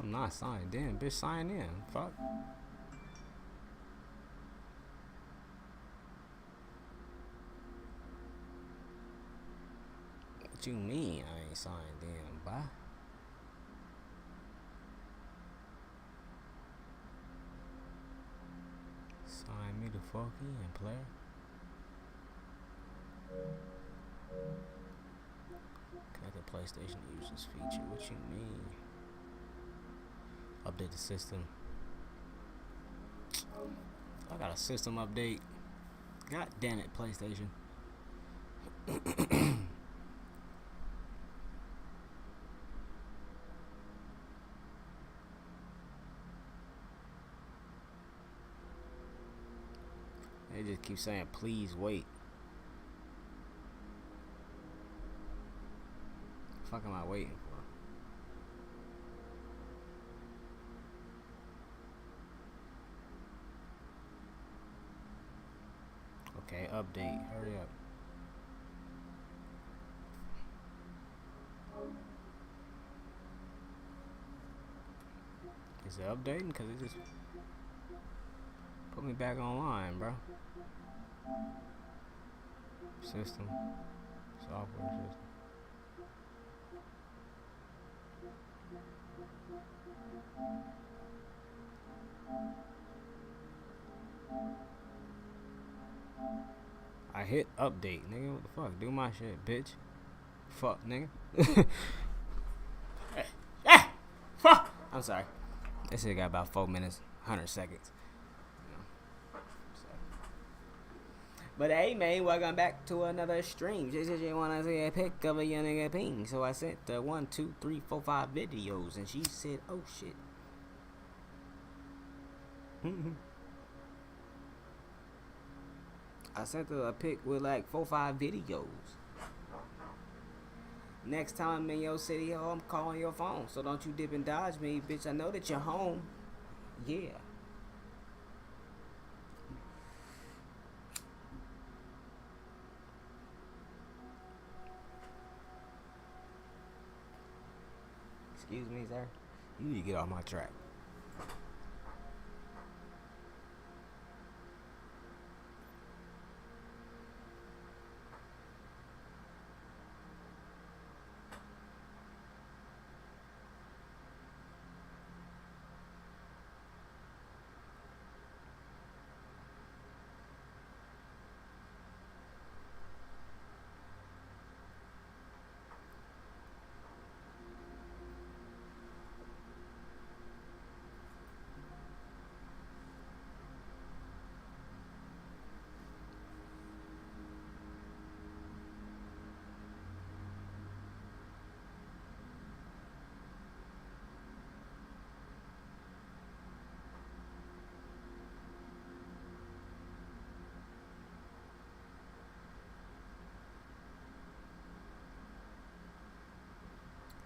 I'm not signed in. Bitch, sign in. Fuck. What you mean I ain't signed in, bye? Sign me the fuck in, player. Connect the PlayStation users feature. What you mean? Update the system. I got a system update. God damn it, PlayStation. They just keep saying, please wait. The fuck am I waiting for? Okay, update. Hurry up. Is it updating? Cause it just put me back online, bro. System. Software system. I hit update, nigga. What the fuck? Do my shit, bitch. Fuck, nigga. Fuck. I'm sorry. This shit got about 4 minutes, 100 seconds. But hey, man, welcome back to another stream. Just wanna see a pic of a young nigga ping. So I sent the 1, 2, 3, 4, 5 videos, and she said, "Oh shit." I sent her a pic with like 4, 5 videos. Next time I'm in your city, ho, I'm calling your phone. So don't you dip and dodge me, bitch. I know that you're home. Yeah. Excuse me, sir. You need to get off my track.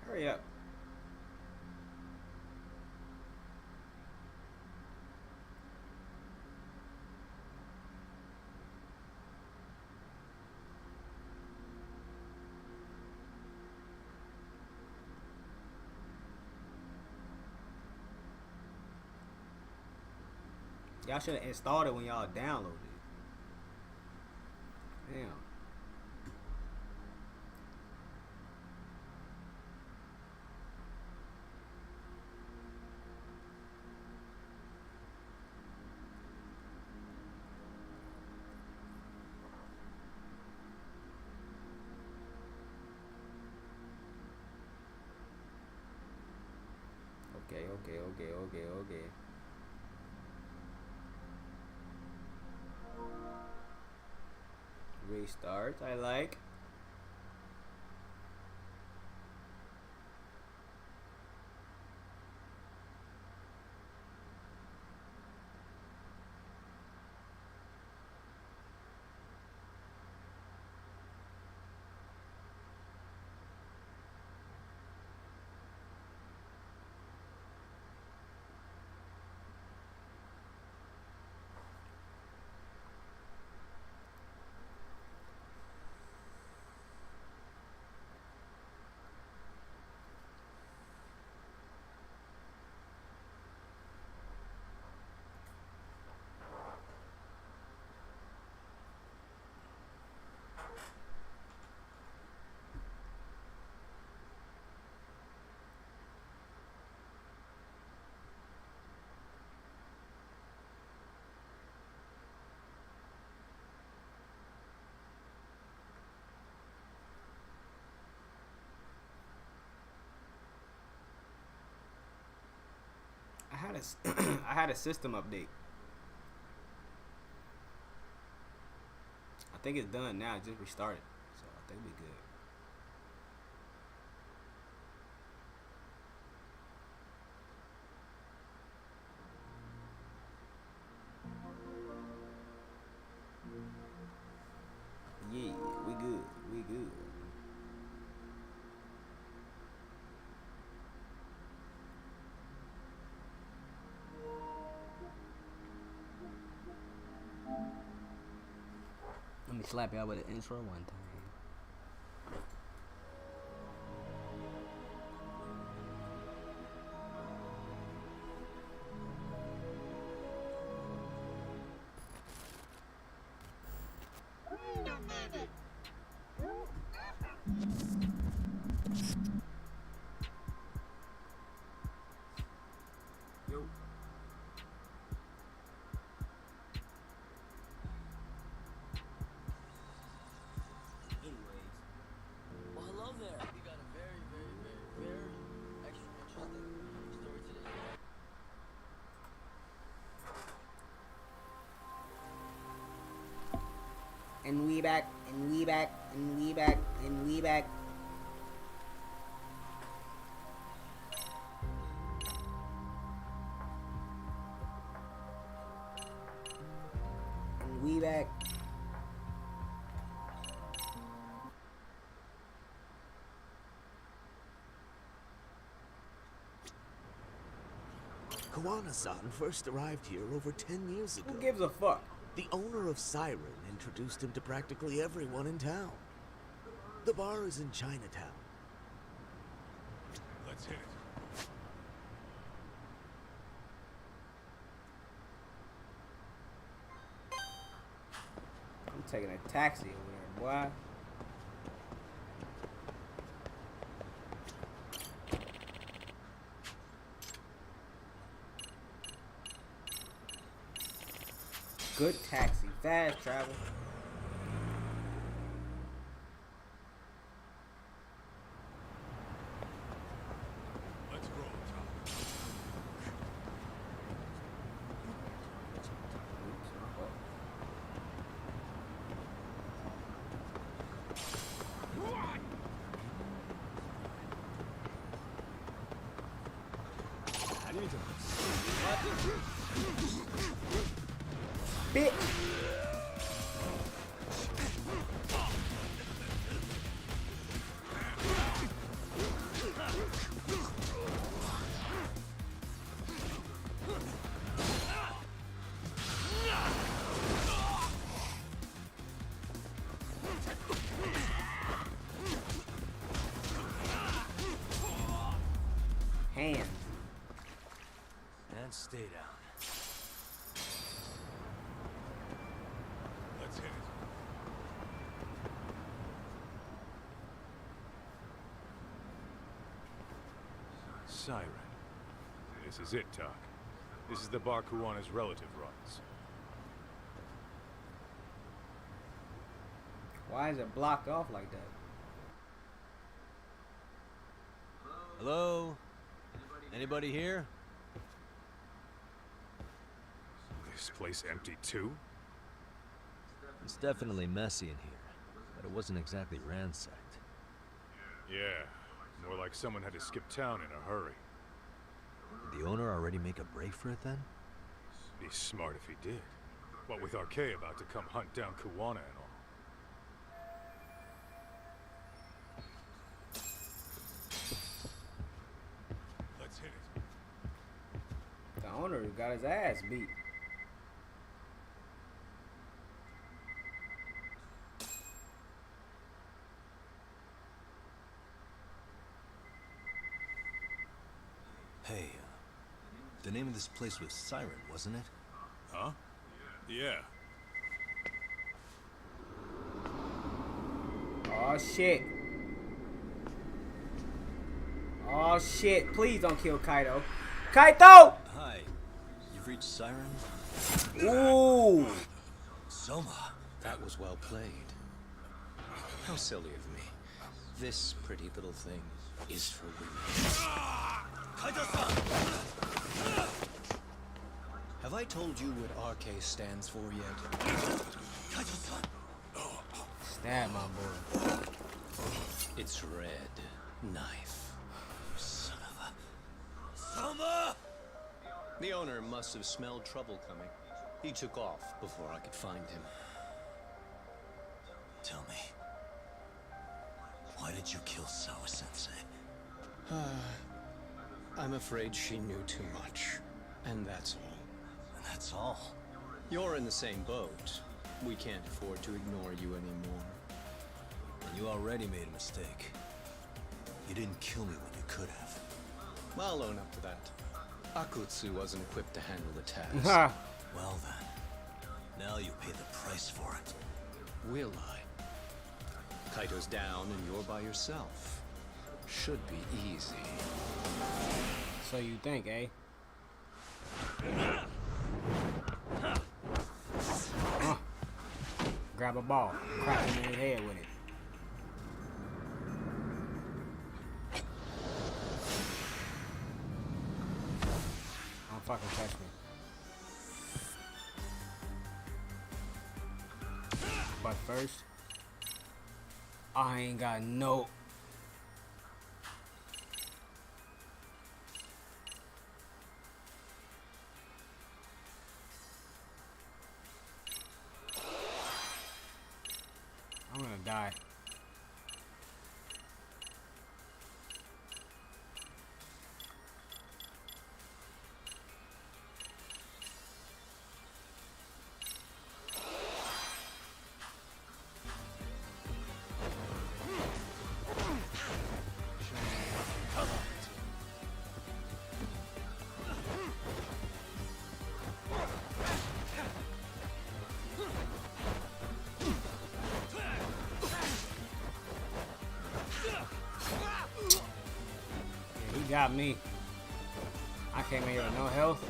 Hurry up. Y'all should have installed it when y'all downloaded it. Damn. Okay. Restart, I like. I had a system update. I think it's done now. It just restarted, so I think we good. Yeah, we good. We good. Let me slap y'all with an intro one time. Yo. Anyways. Well, hello there. We got a very, very, very, very extra interesting story today. And we back, and we back, and we back, and we back. And we back. Kawana-san first arrived here over 10 years ago. Who gives a fuck? The owner of Siren introduced him to practically everyone in town. The bar is in Chinatown. Let's hit it. I'm taking a taxi over there, boy. Good taxi, fast travel. Let's roll, Tom. I need to. Bitch. Hands. And stay down. Let's hit it. Siren. This is it, Doc. This is the bar Kuwana's relative runs. Why is it blocked off like that? Hello? Anybody here? This place empty too? It's definitely messy in here, but it wasn't exactly ransacked. Yeah, more like someone had to skip town in a hurry. Did the owner already make a break for it then? Be smart if he did. What with Arcade about to come hunt down Kuwana and all. Let's hit it. The owner got his ass beat. Hey, the name of this place was Siren, wasn't it? Huh? Yeah. Oh shit. Oh shit. Please don't kill Kaito. Kaito! Hi. You've reached Siren? Ooh. Soma. That was well played. How silly of me. This pretty little thing is for women. Kaito-san! Have I told you what RK stands for yet? Stab my boy. It's red knife. Son of a... Summer! The owner must have smelled trouble coming. He took off before I could find him. Tell me, why did you kill Sawa-sensei? I'm afraid she knew too much. And that's all. And that's all. You're in the same boat. We can't afford to ignore you anymore. And you already made a mistake. You didn't kill me when you could have. I'll own up to that. Akutsu wasn't equipped to handle the task. Well then, now you pay the price for it. Will I? Kaito's down and you're by yourself. Should be easy. So you think, eh? Grab a ball, crack him in his head with it. Don't fucking touch me. But first, I ain't got no. I'm gonna die. He got me. I came in here with no health.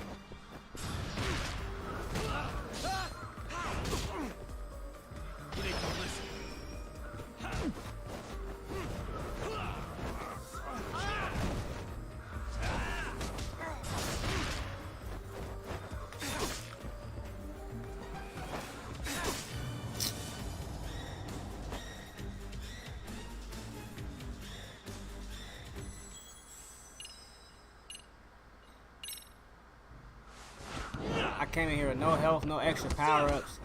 I came in here with no health, no extra power-ups.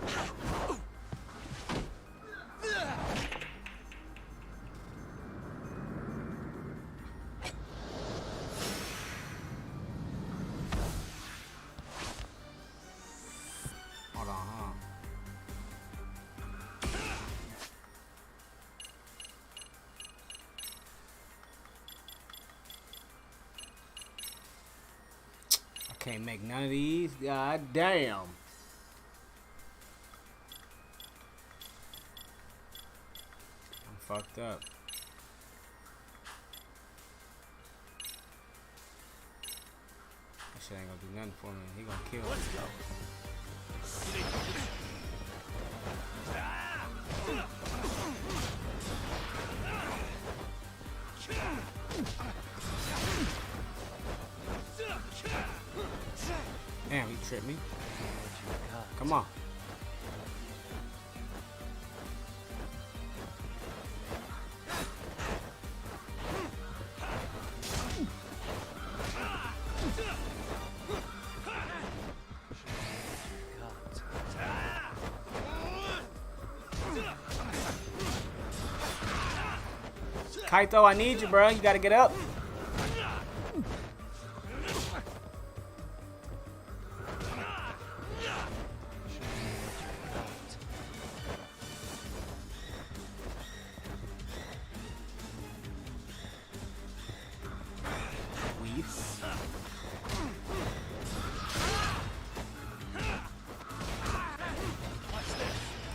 Hold on, huh? Can't make none of these. God damn. I'm fucked up. That shit ain't gonna do nothing for me. He gonna kill me. Let's go. Damn, he tripped me. Come on. Kaito, I need you, bro. You gotta get up.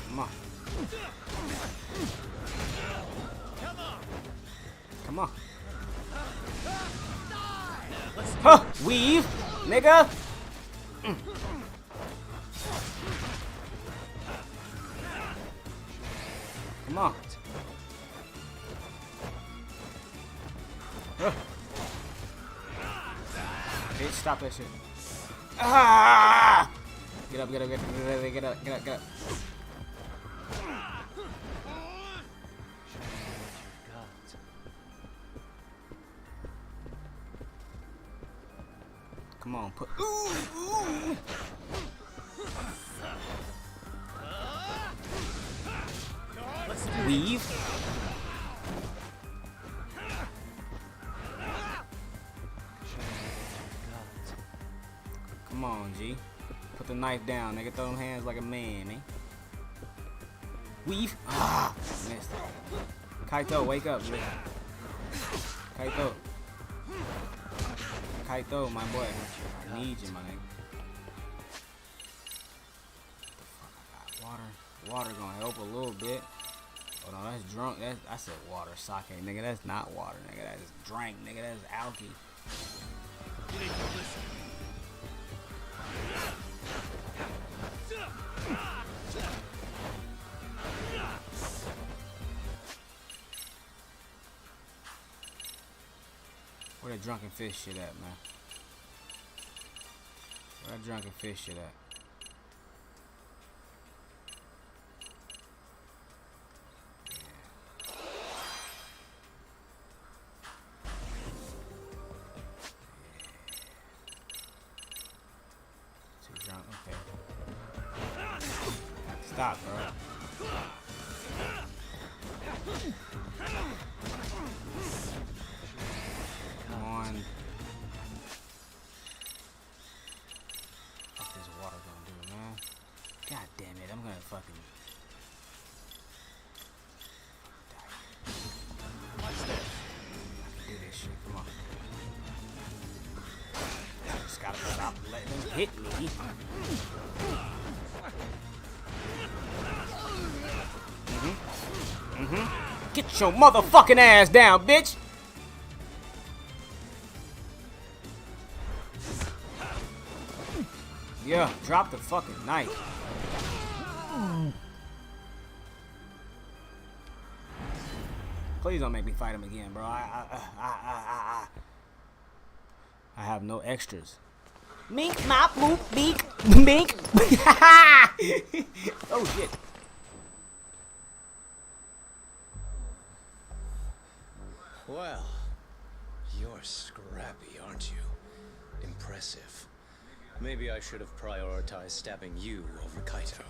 Come on. Come on. Huh, weave, nigga. Come on. Bitch, stop that shit. Ah! Get up, get up, get up, get up, get up, get up, get up. Come on, put. Ooh. Weave. Come on, G. Put the knife down, nigga. Throw them hands like a man, man. Weave. Ah, missed. Kaito, wake up, man. Kaito. Kaito, my boy. I need you, my nigga. Water. Water gonna help a little bit. Oh no, that's drunk. I said water, sake, nigga. That's not water, nigga. That's drink, nigga. That's alky. Where that drunken fish shit at, man? Where that drunken fish shit at? Too drunk, okay. Stop, bro. Come on. Fuck this water gonna do, man. God damn it, I'm gonna fucking die. I can do this shit, come on. Just gotta stop letting him hit me. Get your motherfucking ass down, bitch! Yeah, drop the fucking knife. Please don't make me fight him again, bro. I have no extras. Mink, mop, moop, beak, mink. Oh shit. Well, you're scrappy, aren't you? Impressive. Maybe I should have prioritized stabbing you over Kaito.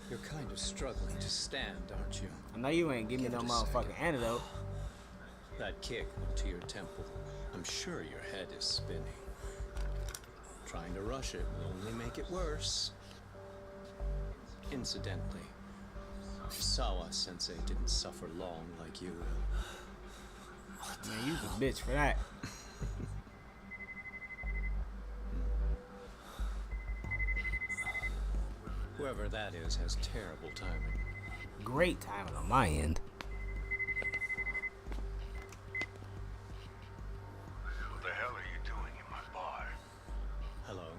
You're kind of struggling to stand, aren't you? I know you ain't give me no motherfucking antidote. That kick went to your temple. I'm sure your head is spinning. Trying to rush it will only make it worse. Incidentally, Sawa-sensei didn't suffer long like you will. Man, you's a bitch for that. Whoever that is has terrible timing. Great timing on my end. What the hell are you doing in my bar? Hello?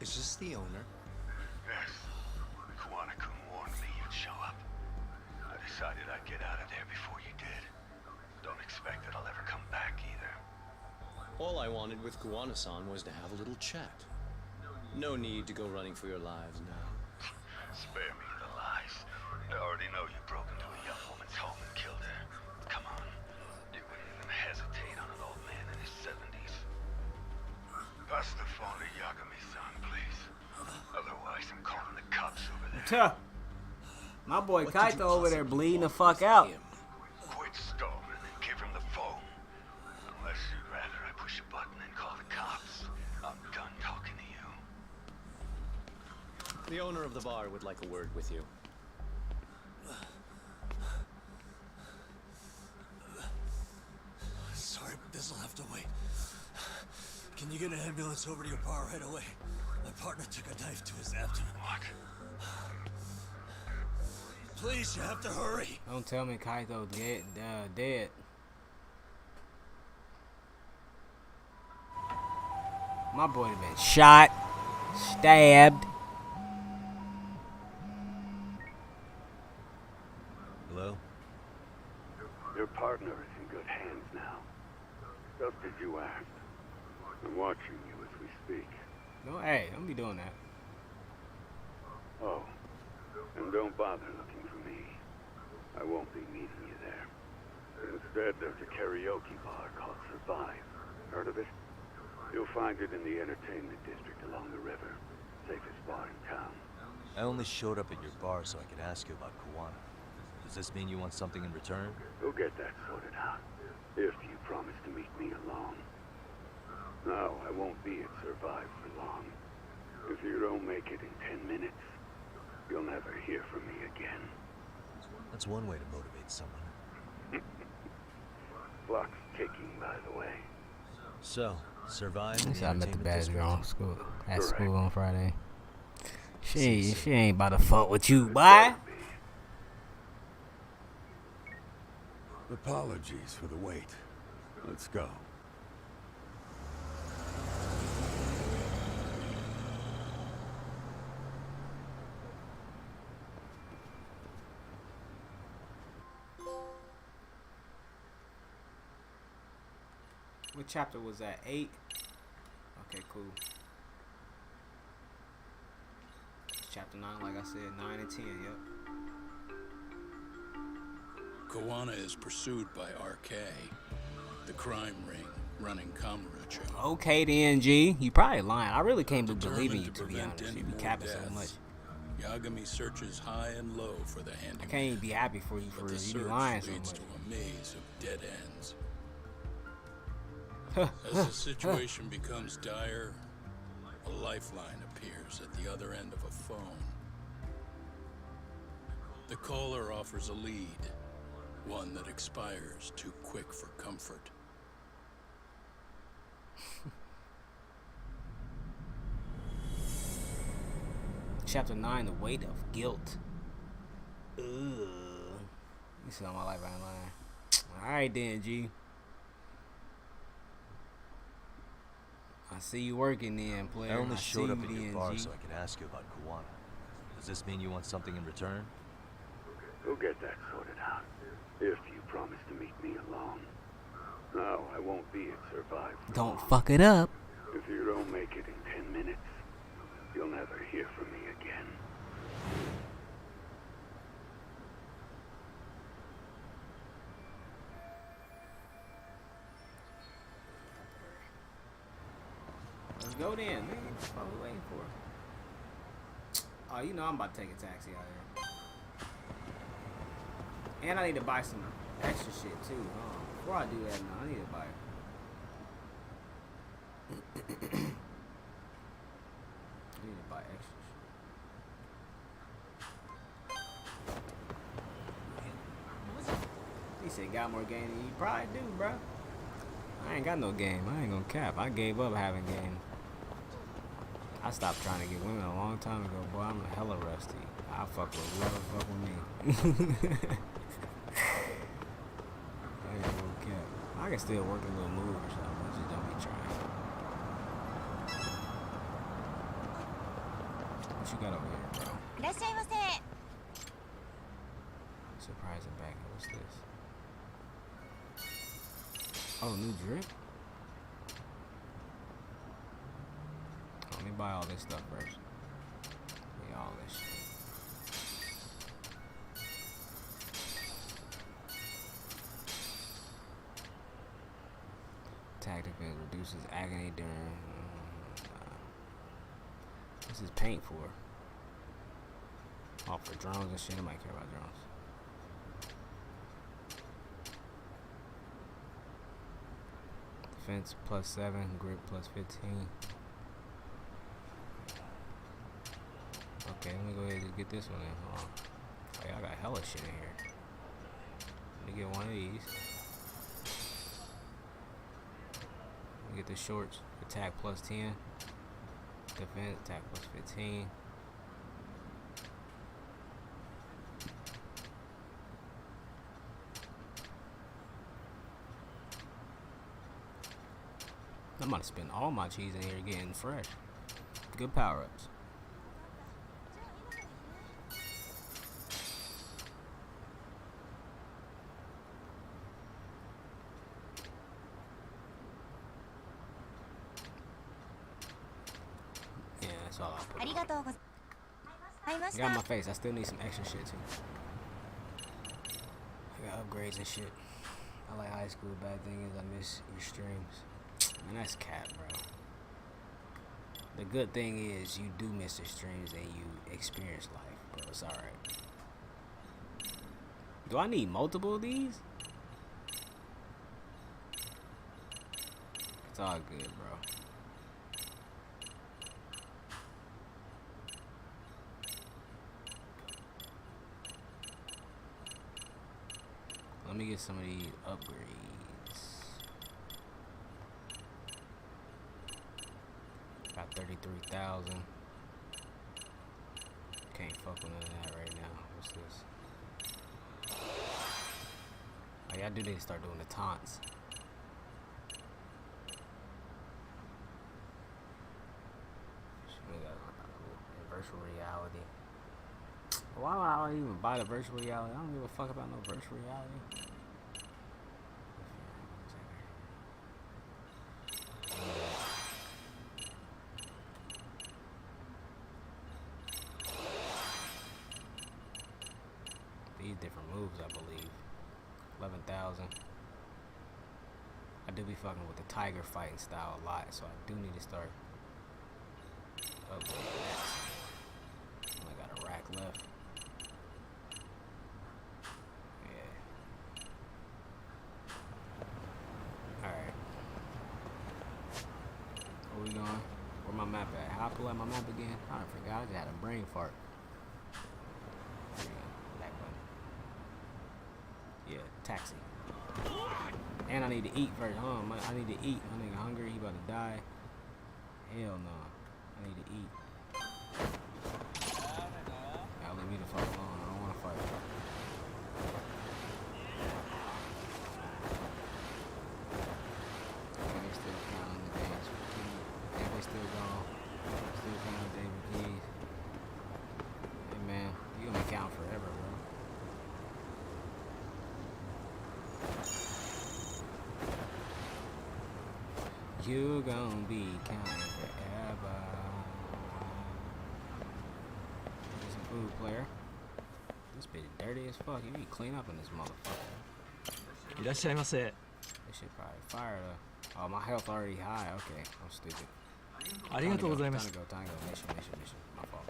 Is this the owner? Yes. Kuwana-kun warned me you'd show up. I decided I'd get out of there before you did. Don't expect that I'll ever come back either. All I wanted with Kuwana-san was to have a little chat. No need to go running for your lives now. Spare me the lies. I already know you broke into a young woman's home and killed her. Come on. You wouldn't even hesitate on an old man in his 70s. Pass the phone to Yagami-san, please. Otherwise, I'm calling the cops over there. Tuh. My boy Kaito over there bleeding the fuck out. Quit stalling and give him the phone. Unless you'd rather I push a button and call the cops. I'm done talking to you. The owner of the bar would like a word with you. Sorry, but this'll have to wait. Can you get an ambulance over to your bar right away? My partner took a knife to his abdomen. What? Please, you have to hurry. Don't tell me Kaito dead. My boy have been shot, stabbed. Hello? Your partner is in good hands now. Just as you asked. I'm watching you as we speak. No, hey, don't be doing that. Oh, and don't bother looking for me. I won't be meeting you there. Instead, there's a karaoke bar called Survive. Heard of it? You'll find it in the entertainment district along the river. Safest bar in town. I only showed up at your bar so I could ask you about Kawana. Does this mean you want something in return? We'll get that sorted out. If you promise to meet me alone. No, I won't be at Survive for long. If you don't make it in 10 minutes, you'll never hear from me again. That's one way to motivate someone. Clock's ticking, by the way. So, Survive in I the said I met the entertainment bad district? girl school at Correct. school on Friday. She ain't about to fuck with you, boy. Apologies for the wait. Let's go. What chapter was that? 8? Okay, cool. Chapter 9, like I said, 9 and 10, yep. Kawana is pursued by RK, the crime ring running Kamurocho. Okay then, G. You probably lying. I really can't be believing you, Determined to be prevent honest. any You be more capping so much. deaths, Yagami searches high and low for the I handyman. can't even be happy for you for But real. the You be search lying so leads much. to a maze of dead ends. As the situation becomes dire, a lifeline appears at the other end of a phone. The caller offers a lead, one that expires too quick for comfort. Chapter 9, the weight of guilt. Ugh. You see all my life I ain't lying. Alright then, G. I see you working then, player. I only see showed up you at your then, bar G. so I could ask you about Kawana. Does this mean you want something in return? We'll get that sorted out. If you promise to meet me alone. No, I won't be at Survive. for Don't long. fuck it up. If you don't make it in 10 minutes, you'll never hear from me again. Let's go then, nigga. What are we waiting for? Oh, you know I'm about to take a taxi out here. And I need to buy some extra shit too. Before I do that, no, I need to buy I need to buy extra shit. He said got more game than you probably do, bro. I ain't got no game. I ain't gonna cap. I gave up having game. I stopped trying to get women a long time ago, boy. I'm hella rusty. I fuck with whoever fuck with me. I ain't gonna cap. I can still work a little move or something. I just don't be trying. What you got over here, bro? いらっしゃいませ。 Surprising bag. What's this? Oh, new drip? Let me buy all this stuff first. Give me all this shit. Attack defense reduces agony during. What's this paint for? Oh, for drones and shit. I might care about drones. Defense plus 7, grip plus 15. Okay, let me go ahead and get this one in. Hold on. Oh, yeah, I got hella shit in here. Let me get one of these. Let me get the shorts. Attack plus 10. Defense, attack plus 15. I'm about to spend all my cheese in here getting fresh. Good power-ups. That's all I put. ありがとうございまし Got た my face. I still need some extra shit too. I got upgrades and shit. I like high school. Bad thing is I miss your streams. Man, that's cap, bro. The good thing is you do miss the streams and you experience life, bro. It's alright. Do I need multiple of these? It's all good, bro. Let me get some of these upgrades. Got 33,000. Can't fuck with none of that right now. What's this? Oh yeah, I do need to start doing the taunts. We got virtual reality. Why would I even buy the virtual reality? I don't give a fuck about no virtual reality. These different moves, I believe. 11,000. I do be fucking with the tiger fighting style a lot, so I do need to start upgrading that. Only got a rack left. Yeah. Alright. Where we going? Where my map at? How I pull out my map again? I forgot. I just had a brain fart. There we go. Back button. Yeah, taxi. And I need to eat first. Hold on, I need to eat. My nigga hungry. He about to die. Hell no. I need to eat. Y'all leave me the fuck alone. I don't want to fight. Okay, they still counting the days for keys. Yeah, they still gone. Still counting the days for keys. Hey man, you gonna be counting forever, bro. You gon' be counting forever. Get some food, player. This bitch dirty as fuck. You need to clean up in this motherfucker. いらっしゃいませ。 This shit probably fire though. Oh, my health already high. Okay, I'm stupid. ありがとうございま Time す to。go, time to go. Mission. My fault.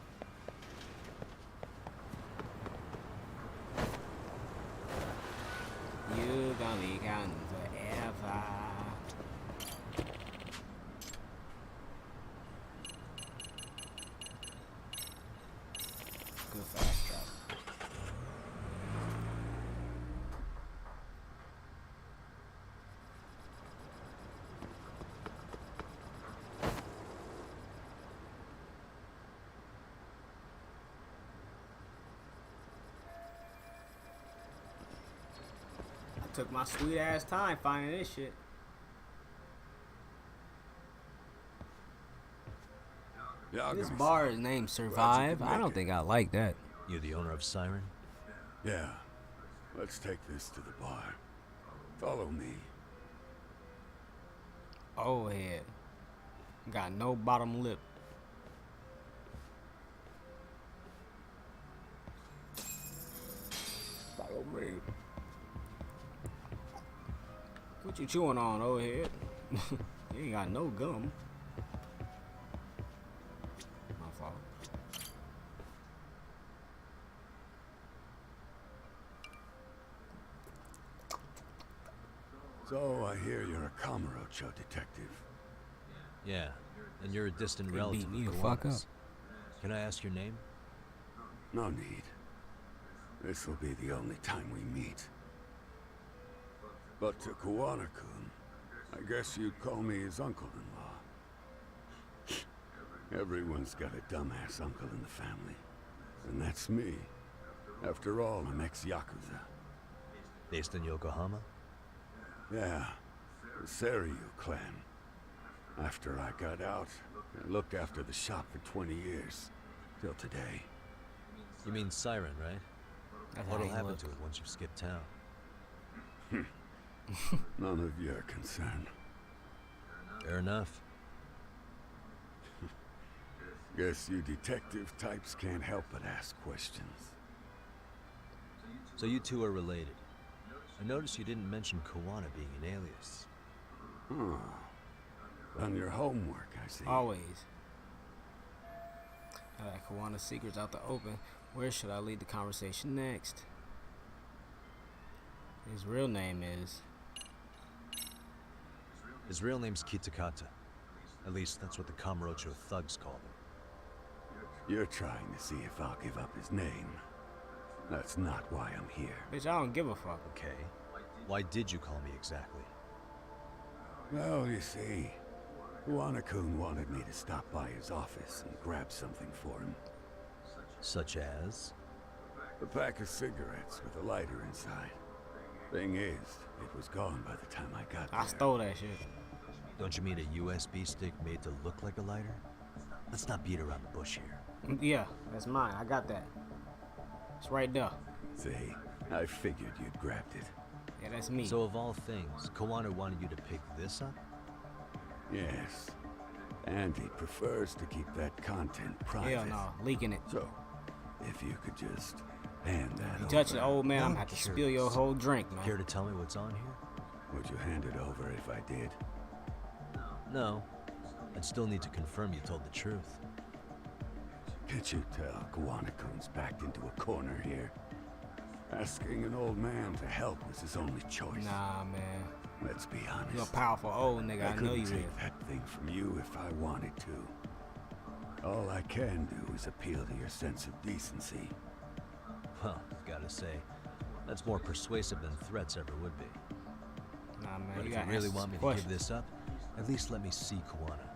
You gon' be counting forever. Good fast travel. Took my sweet ass time finding this shit. This bar is named Survive. I don't think I like that. You're the owner of Siren? Yeah. Let's take this to the bar. Follow me. Oh head. Got no bottom lip. Follow me. What you chewing on, old head? You ain't got no gum. My fault. So I hear you're a Kamurocho detective. Yeah, and you're a distant They relative beat me of the fuck Kawana's. Can I ask your name? No need. This will be the only time we meet. But to Kawana-kun, I guess you'd call me his uncle-in-law. Everyone's got a dumbass uncle in the family. And that's me. After all, I'm ex-Yakuza. Based in Yokohama? Yeah, the Seiryu clan. After I got out, I looked after the shop for 20 years. Till today. You mean Siren, right? That's how What'll he happen look. to it once you skip town? None of your concern. Fair enough. Guess you detective types can't help but ask questions. So you two are related. I noticed you didn't mention Kawana being an alias. Done your homework, I see. Always. Now that Kawana's secret's out the open, where should I lead the conversation next? His real name is... His real name's Kitakata. At least that's what the Kamurocho thugs call him. You're trying to see if I'll give up his name. That's not why I'm here. Bitch, I don't give a fuck. Okay. Why did you call me exactly? Well, you see, Kawana-kun wanted me to stop by his office and grab something for him. Such as? A pack of cigarettes with a lighter inside. Thing is, it was gone by the time I got there. I stole that shit. Don't you mean a USB stick made to look like a lighter? Let's not beat around the bush here. Yeah, that's mine. I got that. It's right there. See, I figured you'd grabbed it. Yeah, that's me. So of all things, Kawana wanted you to pick this up? Yes. And he prefers to keep that content private. Hell no, leaking it. So, if you could just hand that You over. touch it, old man, I'm I'm gonna have to curious. spill your whole drink, Care man. to tell me what's on here? Would you hand it over if I did? No. I'd still need to confirm you told the truth. Can't you tell Kawana-kun's backed into a corner here? Asking an old man to help was his only choice. Nah, man. Let's be honest. You're a powerful old nigga. I know couldn't you take is. that thing from you if I wanted to. All I can do is appeal to your sense of decency. Well, gotta say, that's more persuasive than threats ever would be. Nah, man. But You if gotta you really answer want me some to give questions. this up, at least let me see Kawana.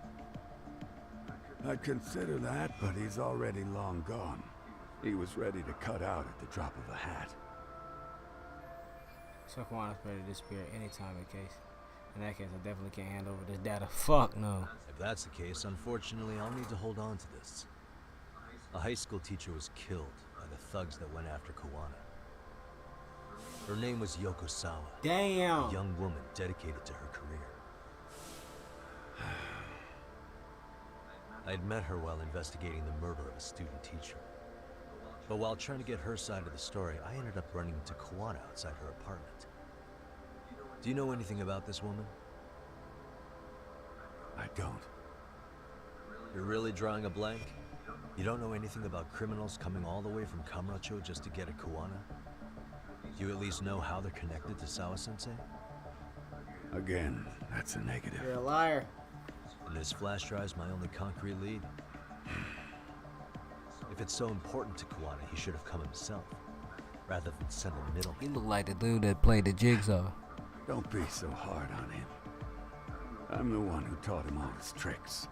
I'd consider that, but he's already long gone. He was ready to cut out at the drop of a hat. So Kawana's ready to disappear anytime in case. In that case, I definitely can't hand over this data. Fuck no. If that's the case, unfortunately, I'll need to hold on to this. A high school teacher was killed by the thugs that went after Kawana. Her name was Yoko Sawa, Damn. a young woman dedicated to her career. I'd met her while investigating the murder of a student teacher. But while trying to get her side of the story, I ended up running into Kawana outside her apartment. Do you know anything about this woman? I don't. You're really drawing a blank? You don't know anything about criminals coming all the way from Kamurocho just to get at Kawana? Do you at least know how they're connected to Sawa-sensei? Again, that's a negative. You're a liar. And this flash drive's my only concrete lead. If it's so important to Kawana, he should have come himself, rather than send a middleman. He looked like the dude that played the jigsaw. Don't be so hard on him. I'm the one who taught him all his tricks.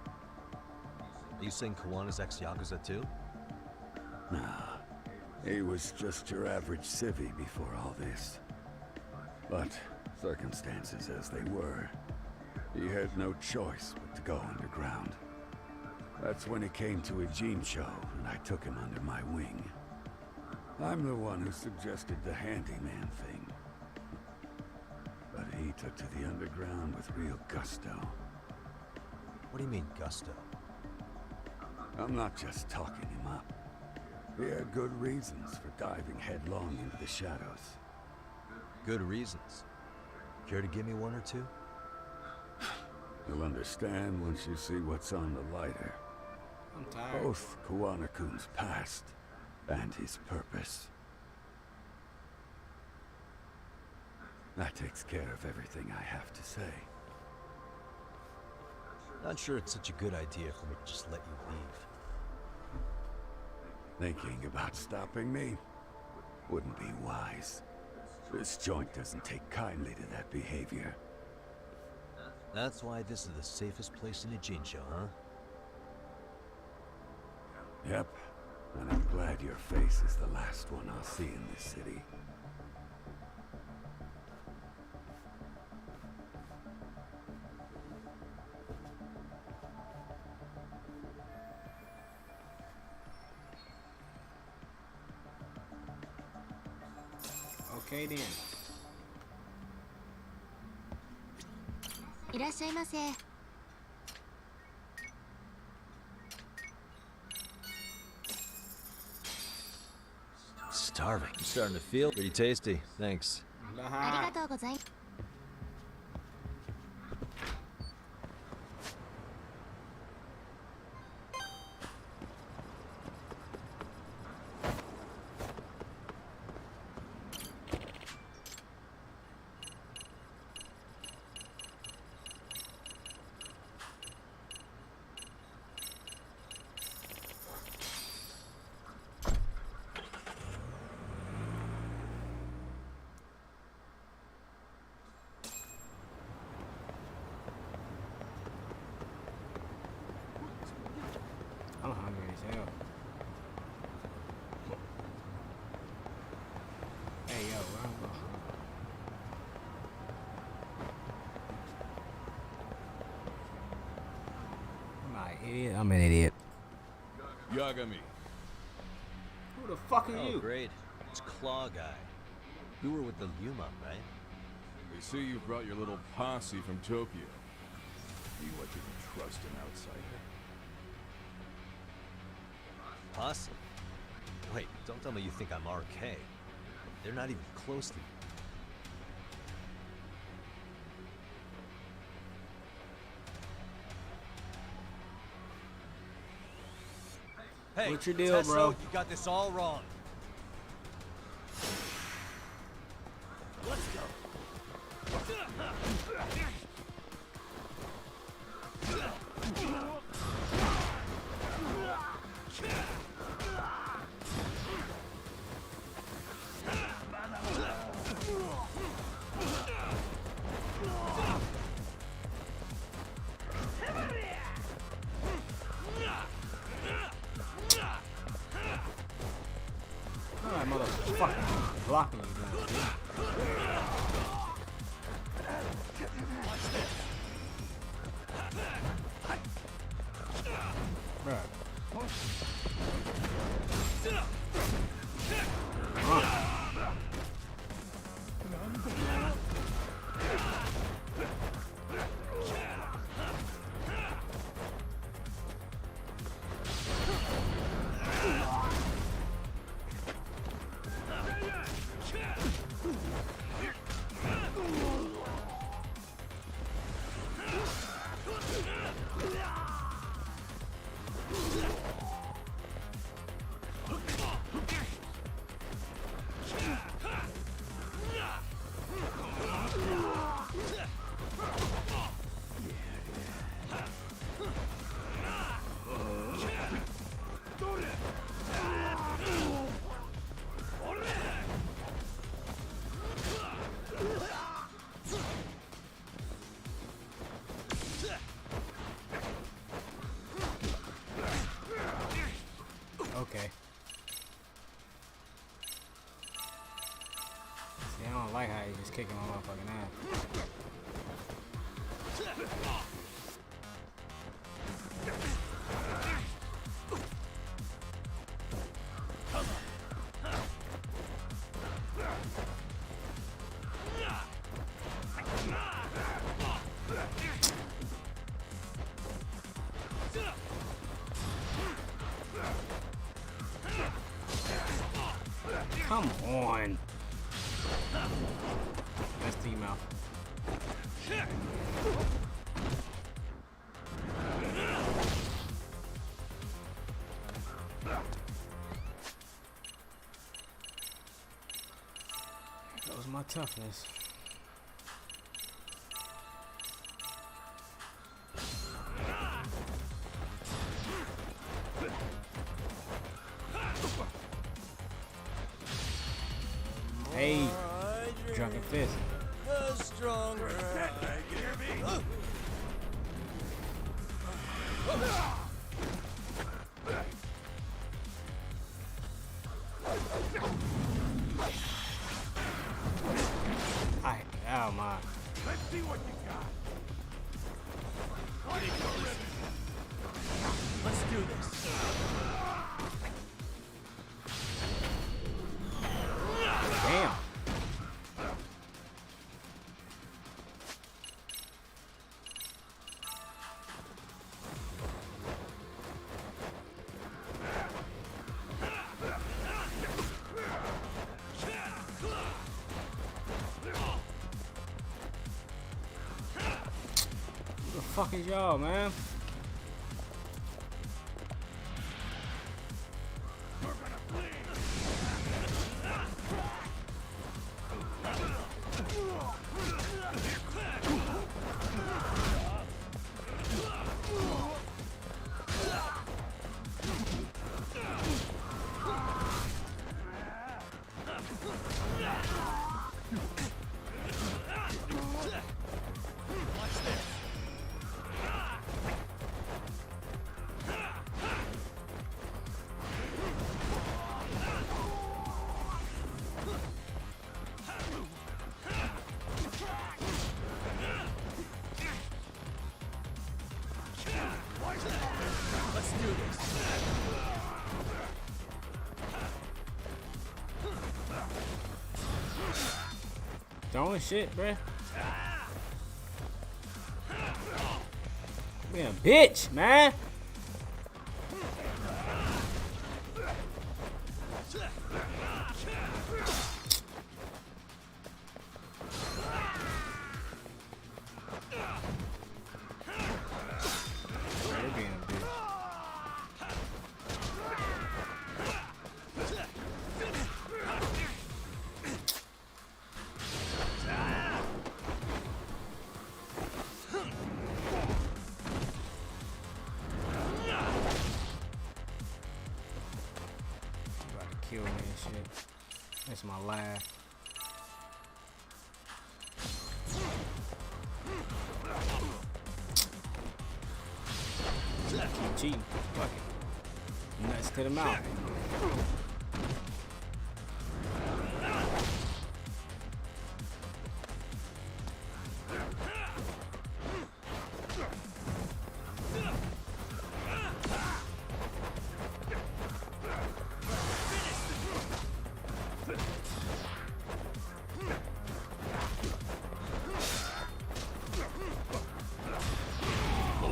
Are you saying Kawana's ex-Yakuza too? Nah, he was just your average civvy before all this. But circumstances as they were, he had no choice but to go underground. That's when he came to a Gene show, and I took him under my wing. I'm the one who suggested the handyman thing. But he took to the underground with real gusto. What do you mean, gusto? I'm not just talking him up. He had good reasons for diving headlong into the shadows. Good reasons. Care to give me one or two? You'll understand once you see what's on the lighter. I'm tired. Both Kawana-kun's past and his purpose. That takes care of everything I have to say. Not sure it's such a good idea for me to just let you leave. Thinking about stopping me wouldn't be wise. This joint doesn't take kindly to that behavior. That's why this is the safest place in a Gene show, huh? Yep, and I'm glad your face is the last one I'll see in this city. Okay then. いらっしゃいませ。starving. I'm starting to feel pretty tasty. Thanks. ありがとうございます。I'm hungry as hell. Hey, yo, where I'm going? Am I an idiot? I'm an idiot. Yagami. Who the fuck are Oh, you? great. It's Claw Guy. You were with the Yuma, right? They say you brought your little posse from Tokyo. You what you can trust an outsider? Posse? Wait, don't tell me you think I'm RK. They're not even close to you. Hey, What's your deal, Tesso, bro? You got this all wrong. Let's go. Oh, that motherfucker blocking me, dude. Bruh. Okay. See, I don't like how you just kicking my motherfucking ass. Come on. That's team out. That was my toughness. Hey, drunken fist. Stronger. Oh my. Let's see what you got. Let's do this. Damn. fuck is y'all, man? Throwing shit, bruh. Being a bitch, man. They're being a bitch. Kill me and shit. That's my laugh. Keep cheating. Fuck it. Nuts to the mouth.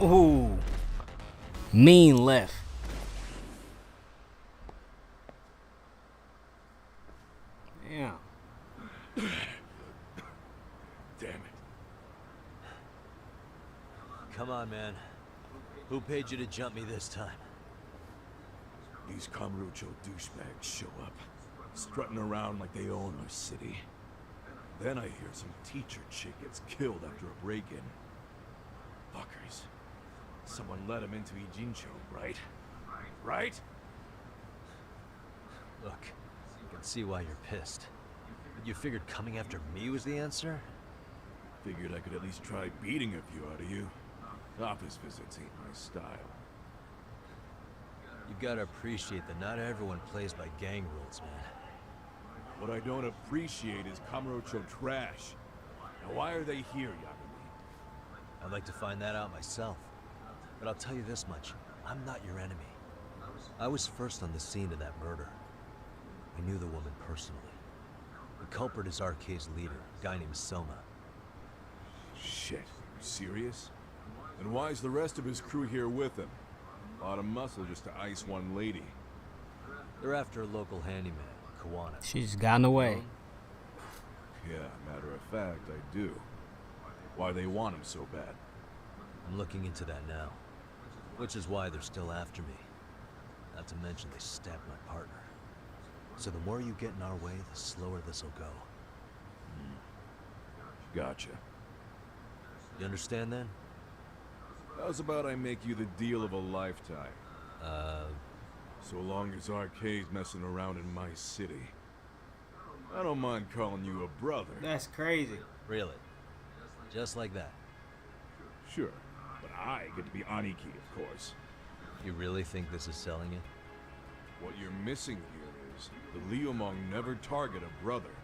Ooh. Mean left. Yeah. Damn it. Come on, man. Who paid you to jump me this time? These Kamurocho douchebags show up, strutting around like they own our city. Then I hear some teacher chick gets killed after a break-in. Fuckers. Someone let him into Ijincho, right? Right? Look, I can see why you're pissed. But you figured coming after me was the answer? Figured I could at least try beating a few out of you. Office visits ain't my style. You gotta appreciate that not everyone plays by gang rules, man. What I don't appreciate is Kamurocho trash. Now why are they here, Yagami? I'd like to find that out myself. But I'll tell you this much, I'm not your enemy. I was first on the scene of that murder. I knew the woman personally. The culprit is RK's leader, a guy named Soma. Shit, you serious? And why's the rest of his crew here with him? A lot of muscle just to ice one lady. They're after a local handyman, Kawana. She's gotten away. Yeah, matter of fact, I do. Why they want him so bad? I'm looking into that now. Which is why they're still after me. Not to mention they stabbed my partner. So the more you get in our way, the slower this'll go. Gotcha. You understand then? How's about I make you the deal of a lifetime? So long as RK's messing around in my city. I don't mind calling you a brother. That's crazy. Really? Just like that? Sure, but I get to be Aniki, of course. You really think this is selling it? What you're missing here is the Liumong never target a brother.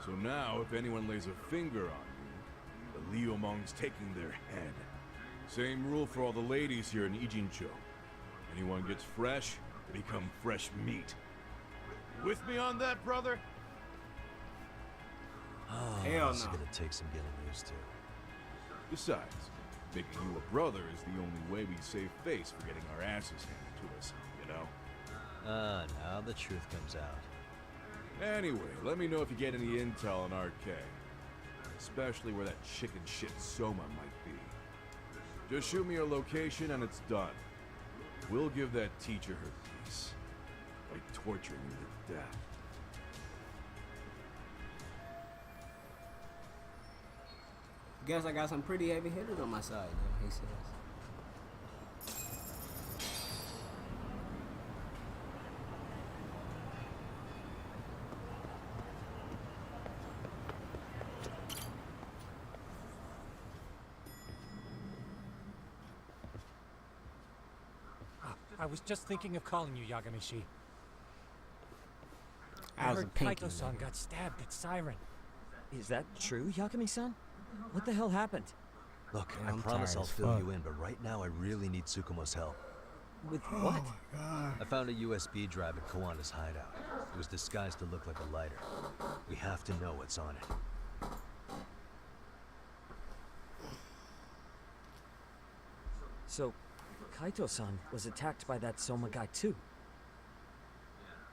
So now, if anyone lays a finger on you, the Liumong's taking their head. Same rule for all the ladies here in Ijincho. Anyone gets fresh, they become fresh meat. You with me on that, brother? Oh, Hell this is no. gonna take some getting used to. Besides, making you a brother is the only way we save face for getting our asses handed to us, you know? Now the truth comes out. Anyway, let me know if you get any intel on RK. Especially where that chicken shit Soma might be. Just shoot me a location and it's done. We'll give that teacher her piece by torturing her to death. Guess I got some pretty heavy hitters on my side, though, he says. I was just thinking of calling you, Yagamishi. I I was a heard pinky. Kaito-san got stabbed at Siren. Is that true, Yakami-san? What the hell happened? Look, Yeah, I I'm promise tired I'll as fill fuck. you in, but right now I really need Tsukumo's help. With what? I found a USB drive at Kawana's hideout. It was disguised to look like a lighter. We have to know what's on it. So, Kaito-san was attacked by that Soma guy too.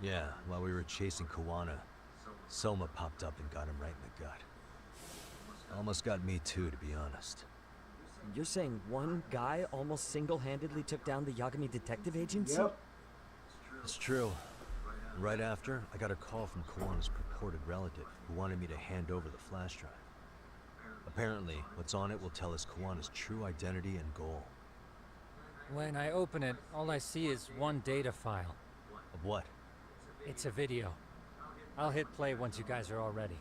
Yeah, while we were chasing Kawana, Soma popped up and got him right in the gut. Almost got me too, to be honest. You're saying one guy almost single-handedly took down the Yagami detective agency? Yep. It's true. Right after, I got a call from Kawana's purported relative who wanted me to hand over the flash drive. Apparently, what's on it will tell us Kawana's true identity and goal. When I open it, all I see is one data file. Of what? It's a video. I'll hit play once you guys are all ready.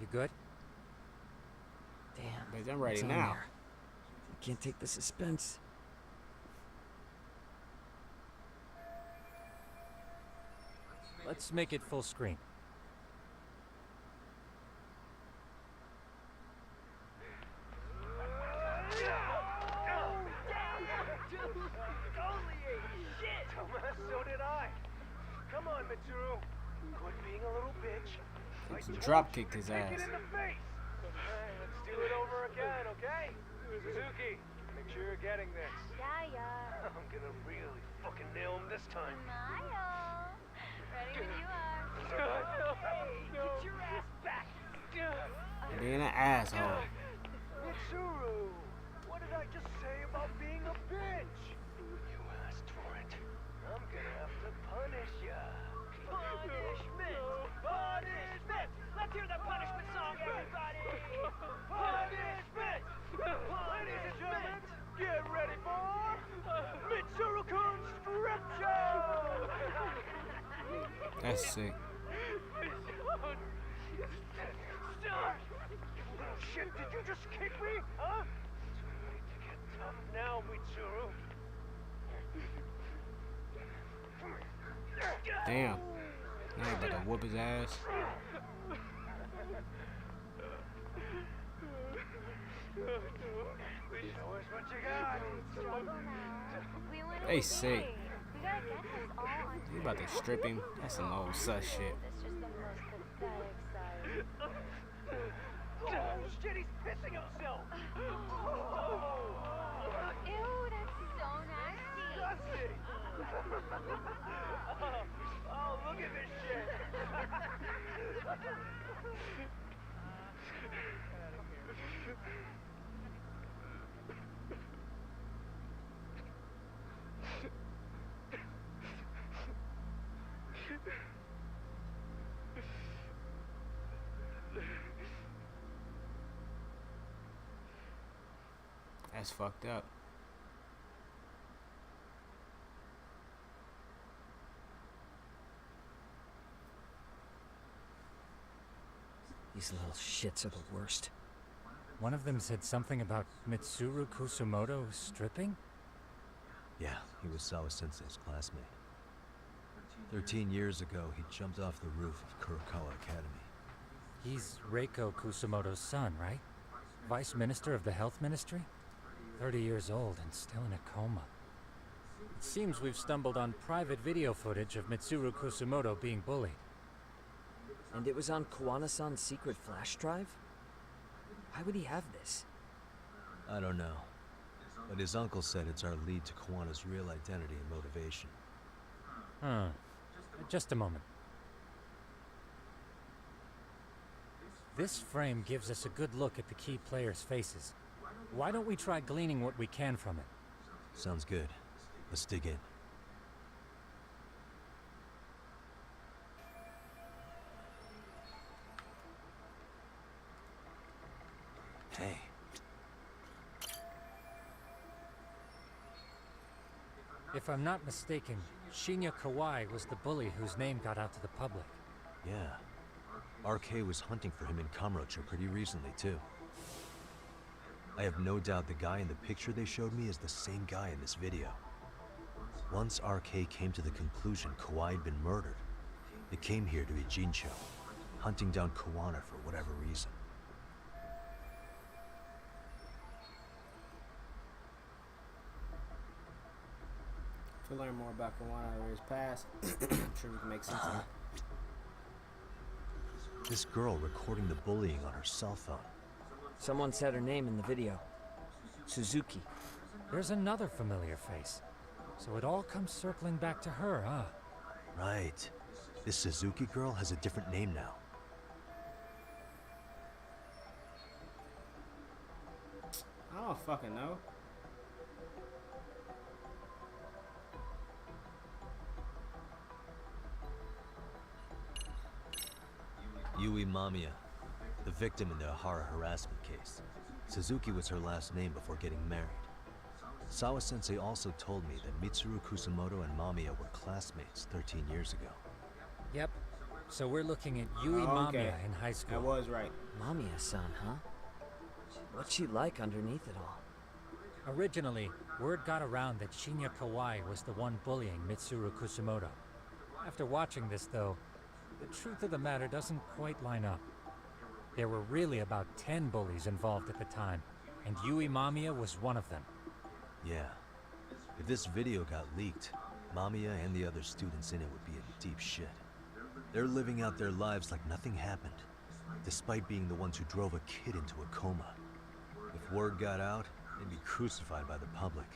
You good? Damn. Bitch, I'm ready it's on now. there. I can't take the suspense. Let's make it full screen. So did I. Come on, Mitsuru. Quit being a little bitch. Drop kicked his ass. Kick it in the face. Let's do it over again, okay? Suzuki, make sure you're getting this. Yeah, yeah. I'm gonna really fucking nail him this time. Smile. Ready when you are. Hey, get your ass back. Being an asshole. Mitsuru, what did I just say about being a bitch? You asked for it. I'm gonna have to punish ya. Punishment! Punishment! Let's hear the punishment song, everybody! Punishment! Ladies and gentlemen, get ready for Mitsuru-kun's strip show! That's sick. Little shit, did you just kick me? Huh? Too late to get tough now, Mitsuru. Damn. Now you about to whoop his ass. Show us what you got. We went They sick. We gotta get this all on You about to strip him? That's some old sus shit. That's just the most pathetic side. Oh shit, he's pissing himself. Ew, that's so nasty. Dusty. Oh, look at this shit. That's fucked up. These little shits are the worst. One of them said something about Mitsuru Kusumoto stripping? Yeah, he was Sawa-sensei's classmate. 13 years ago, he jumped off the roof of Kurokawa Academy. He's Reiko Kusumoto's son, right? Vice Minister of the Health Ministry? 30 years old and still in a coma. It seems we've stumbled on private video footage of Mitsuru Kusumoto being bullied. And it was on Kawana-san's secret flash drive? Why would he have this? I don't know. But his uncle said it's our lead to Kawana's real identity and motivation. Huh. Just a moment. This frame gives us a good look at the key players' faces. Why don't we try gleaning what we can from it? Sounds good. Let's dig in. Hey. If I'm not mistaken, Shinya Kawai was the bully whose name got out to the public. Yeah. RK was hunting for him in Kamurocho pretty recently, too. I have no doubt the guy in the picture they showed me is the same guy in this video. Once RK came to the conclusion Kawai had been murdered, it came here to Ijincho, hunting down Kawana for whatever reason. To learn more about Kawana or his past, I'm sure we can make sense of it. This girl recording the bullying on her cell phone. Someone said her name in the video. Suzuki. There's another familiar face. So it all comes circling back to her, huh? Right. This Suzuki girl has a different name now. I don't fucking know. Yui Mamiya, the victim in the Ahara harassment case. Suzuki was her last name before getting married. Sawa-sensei also told me that Mitsuru Kusamoto and Mamiya were classmates 13 years ago. Yep. So we're looking at Yui Okay. Mamiya in high school. I was right. Mamiya-san, huh? What's she like underneath it all? Originally, word got around that Shinya Kawai was the one bullying Mitsuru Kusamoto. After watching this, though, the truth of the matter doesn't quite line up. There were really about 10 bullies involved at the time, and Yui Mamiya was one of them. Yeah. If this video got leaked, Mamiya and the other students in it would be in deep shit. They're living out their lives like nothing happened, despite being the ones who drove a kid into a coma. If word got out, they'd be crucified by the public.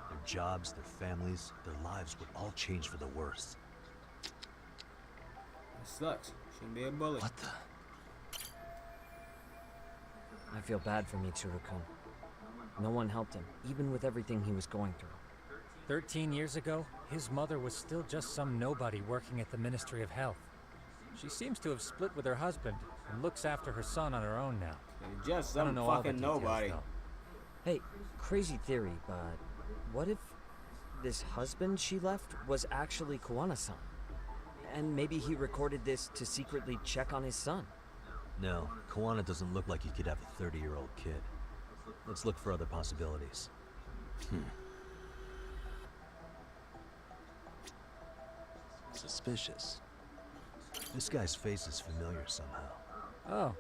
Their jobs, their families, their lives would all change for the worse. It sucks. Shouldn't be a bully. What the? I feel bad for Mitsuru-kun. No one helped him, even with everything he was going through. 13 years ago, his mother was still just some nobody working at the Ministry of Health. She seems to have split with her husband and looks after her son on her own now. Just I don't some know all the fucking details, nobody. though. Hey, crazy theory, but what if this husband she left was actually Kawana-san? And maybe he recorded this to secretly check on his son. No, Kawana doesn't look like he could have a 30-year-old kid. Let's look for other possibilities. Suspicious. This guy's face is familiar somehow. Oh,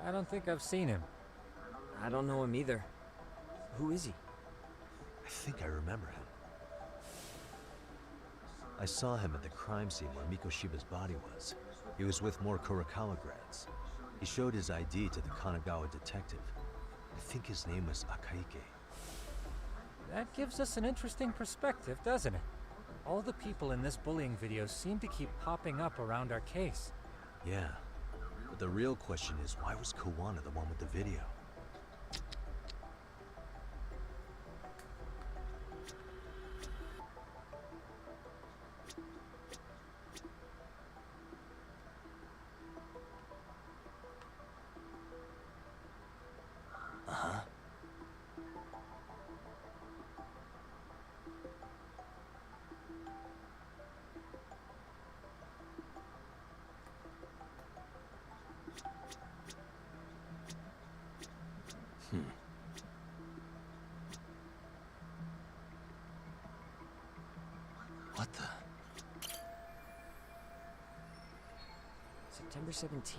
I don't think I've seen him. I don't know him either. Who is he? I think I remember him. I saw him at the crime scene where Mikoshiba's body was. He was with more Kurokawa grads. He showed his ID to the Kanagawa detective. I think his name was Akaike. That gives us an interesting perspective, doesn't it? All the people in this bullying video seem to keep popping up around our case. Yeah, but the real question is, why was Kawana the one with the video? What the? September 17th,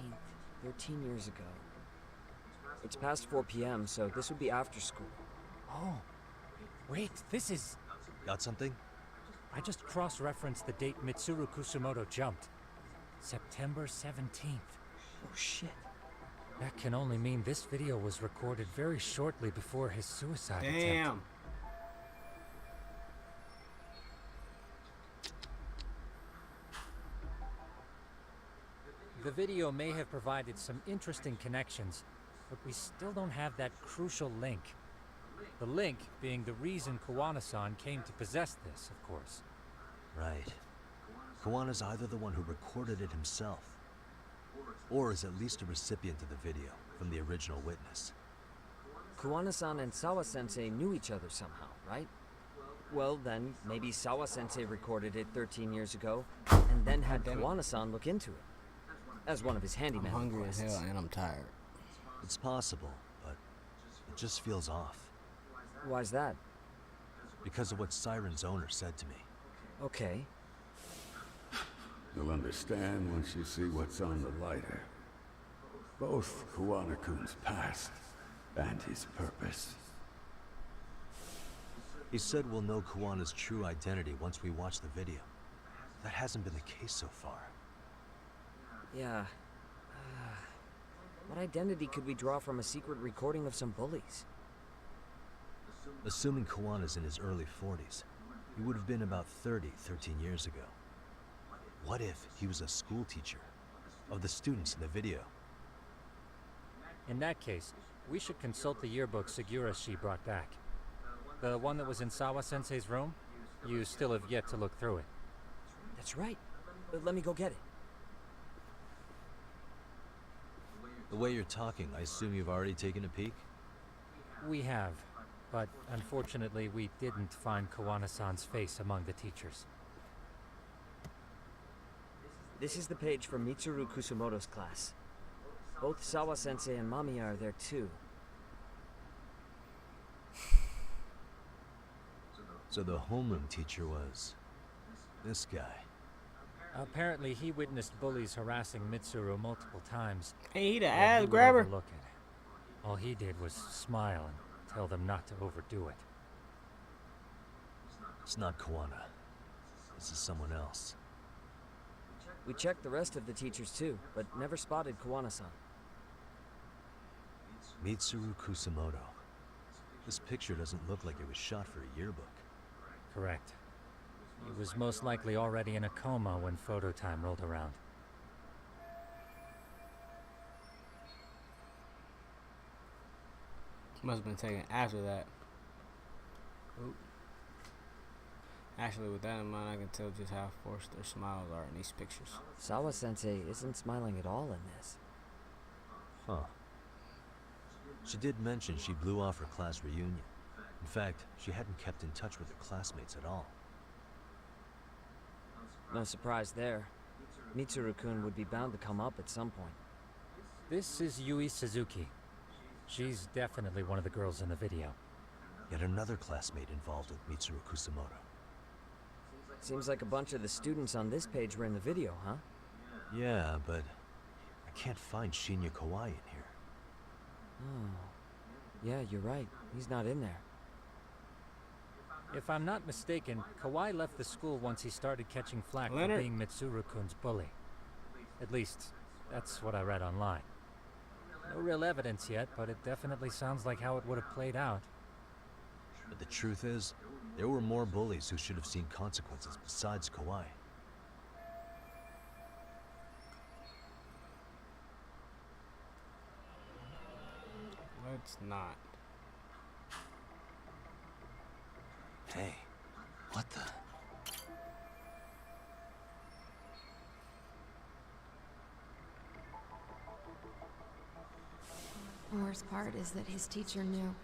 13 years ago. It's past 4 p.m., so this would be after school. Oh, wait, this is... Got something? I just cross-referenced the date Mitsuru Kusamoto jumped. September 17th. Oh, shit. That can only mean this video was recorded very shortly before his suicide attempt. Damn. The video may have provided some interesting connections, but we still don't have that crucial link. The link being the reason Kawana-san came to possess this, of course. Right. Kawana's either the one who recorded it himself, or is at least a recipient of the video from the original witness. Kawana-san and Sawa-sensei knew each other somehow, right? Well, then, maybe Sawa-sensei recorded it 13 years ago, and then had Kawana-san look into it. As one of his handyman I'm hungry as requests. hell and I'm tired. It's possible, but it just feels off. Why's that? Because of what Siren's owner said to me. Okay. You'll understand once you see what's on the lighter. Both Kawana-kun's past and his purpose. He said we'll know Kawana's true identity once we watch the video. That hasn't been the case so far. Yeah. What identity could we draw from a secret recording of some bullies? Assuming Kawana's in his early 40s, he would have been about 30 13 years ago. What if he was a school teacher of the students in the video? In that case, we should consult the yearbook Segura-shi brought back. The one that was in Sawa-sensei's room? You still have yet to look through it. That's right. Let me go get it. The way you're talking, I assume you've already taken a peek? We have, but unfortunately we didn't find Kawana-san's face among the teachers. This is the page from Mitsuru Kusumoto's class. Both Sawa-sensei and Mamiya are there too. So the homeroom teacher was this guy. Apparently he witnessed bullies harassing Mitsuru multiple times. Hey, he the yet ass would grabber. overlook it. All he did was smile and tell them not to overdo it. It's not Kawana. This is someone else. We checked the rest of the teachers too, but never spotted Kawana-san. Mitsuru Kusumoto. This picture doesn't look like it was shot for a yearbook. Correct. He was most likely already in a coma when photo time rolled around. Must have been taken after that. Oop. Actually, with that in mind, I can tell just how forced their smiles are in these pictures. Sawa-sensei isn't smiling at all in this. Huh. She did mention she blew off her class reunion. In fact, she hadn't kept in touch with her classmates at all. No surprise there. Mitsuru-kun would be bound to come up at some point. This is Yui Suzuki. She's definitely one of the girls in the video. Yet another classmate involved with Mitsuru Kusumoto. Seems like a bunch of the students on this page were in the video, huh? Yeah, but I can't find Shinya Kawai in here. Oh. Yeah, you're right. He's not in there. If I'm not mistaken, Kawai left the school once he started catching flack for being Mitsuru-kun's bully. At least, that's what I read online. No real evidence yet, but it definitely sounds like how it would have played out. But the truth is, there were more bullies who should have seen consequences besides Kawai. Let's not. Hey, what the? The worst part is that his teacher knew.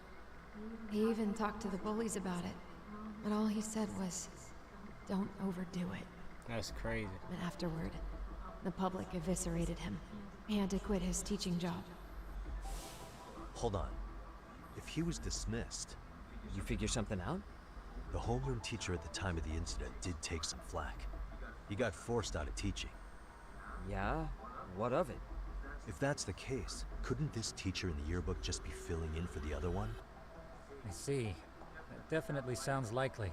He even talked to the bullies about it. But all he said was, don't overdo it. That's crazy. But afterward, the public eviscerated him. He had to quit his teaching job. Hold on. If he was dismissed... You figure something out? The homeroom teacher at the time of the incident did take some flack. He got forced out of teaching. Yeah? What of it? If that's the case, couldn't this teacher in the yearbook just be filling in for the other one? I see. That definitely sounds likely.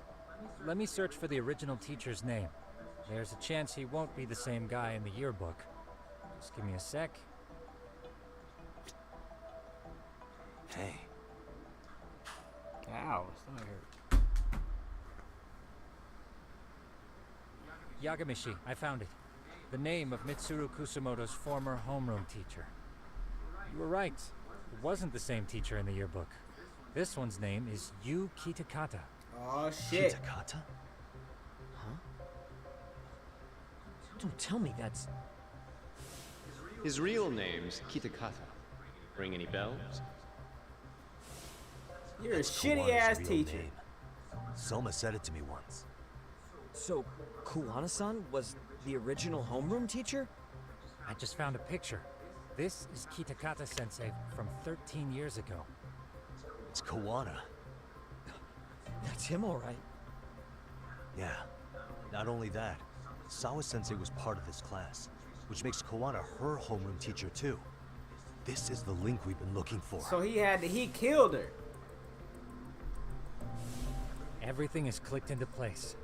Let me search for the original teacher's name. There's a chance he won't be the same guy in the yearbook. Just give me a sec. Hey. Ow, stomach hurt. Yagamishi, I found it. The name of Mitsuru Kusumoto's former homeroom teacher. You were right. It wasn't the same teacher in the yearbook. This one's name is Yu Kitakata. Oh shit. Kitakata? Don't tell me that's... His real name's Kitakata. Ring any bells? You're a That's shitty Kawana's ass real teacher. name. Soma said it to me once. So, Kuwana-san was the original homeroom teacher? I just found a picture. This is Kitakata sensei from 13 years ago. It's Kawana. That's him, all right. Yeah. Not only that, Sawa-sensei was part of this class, which makes Kawana her homeroom teacher too. This is the link we've been looking for. So he killed her. Everything is clicked into place.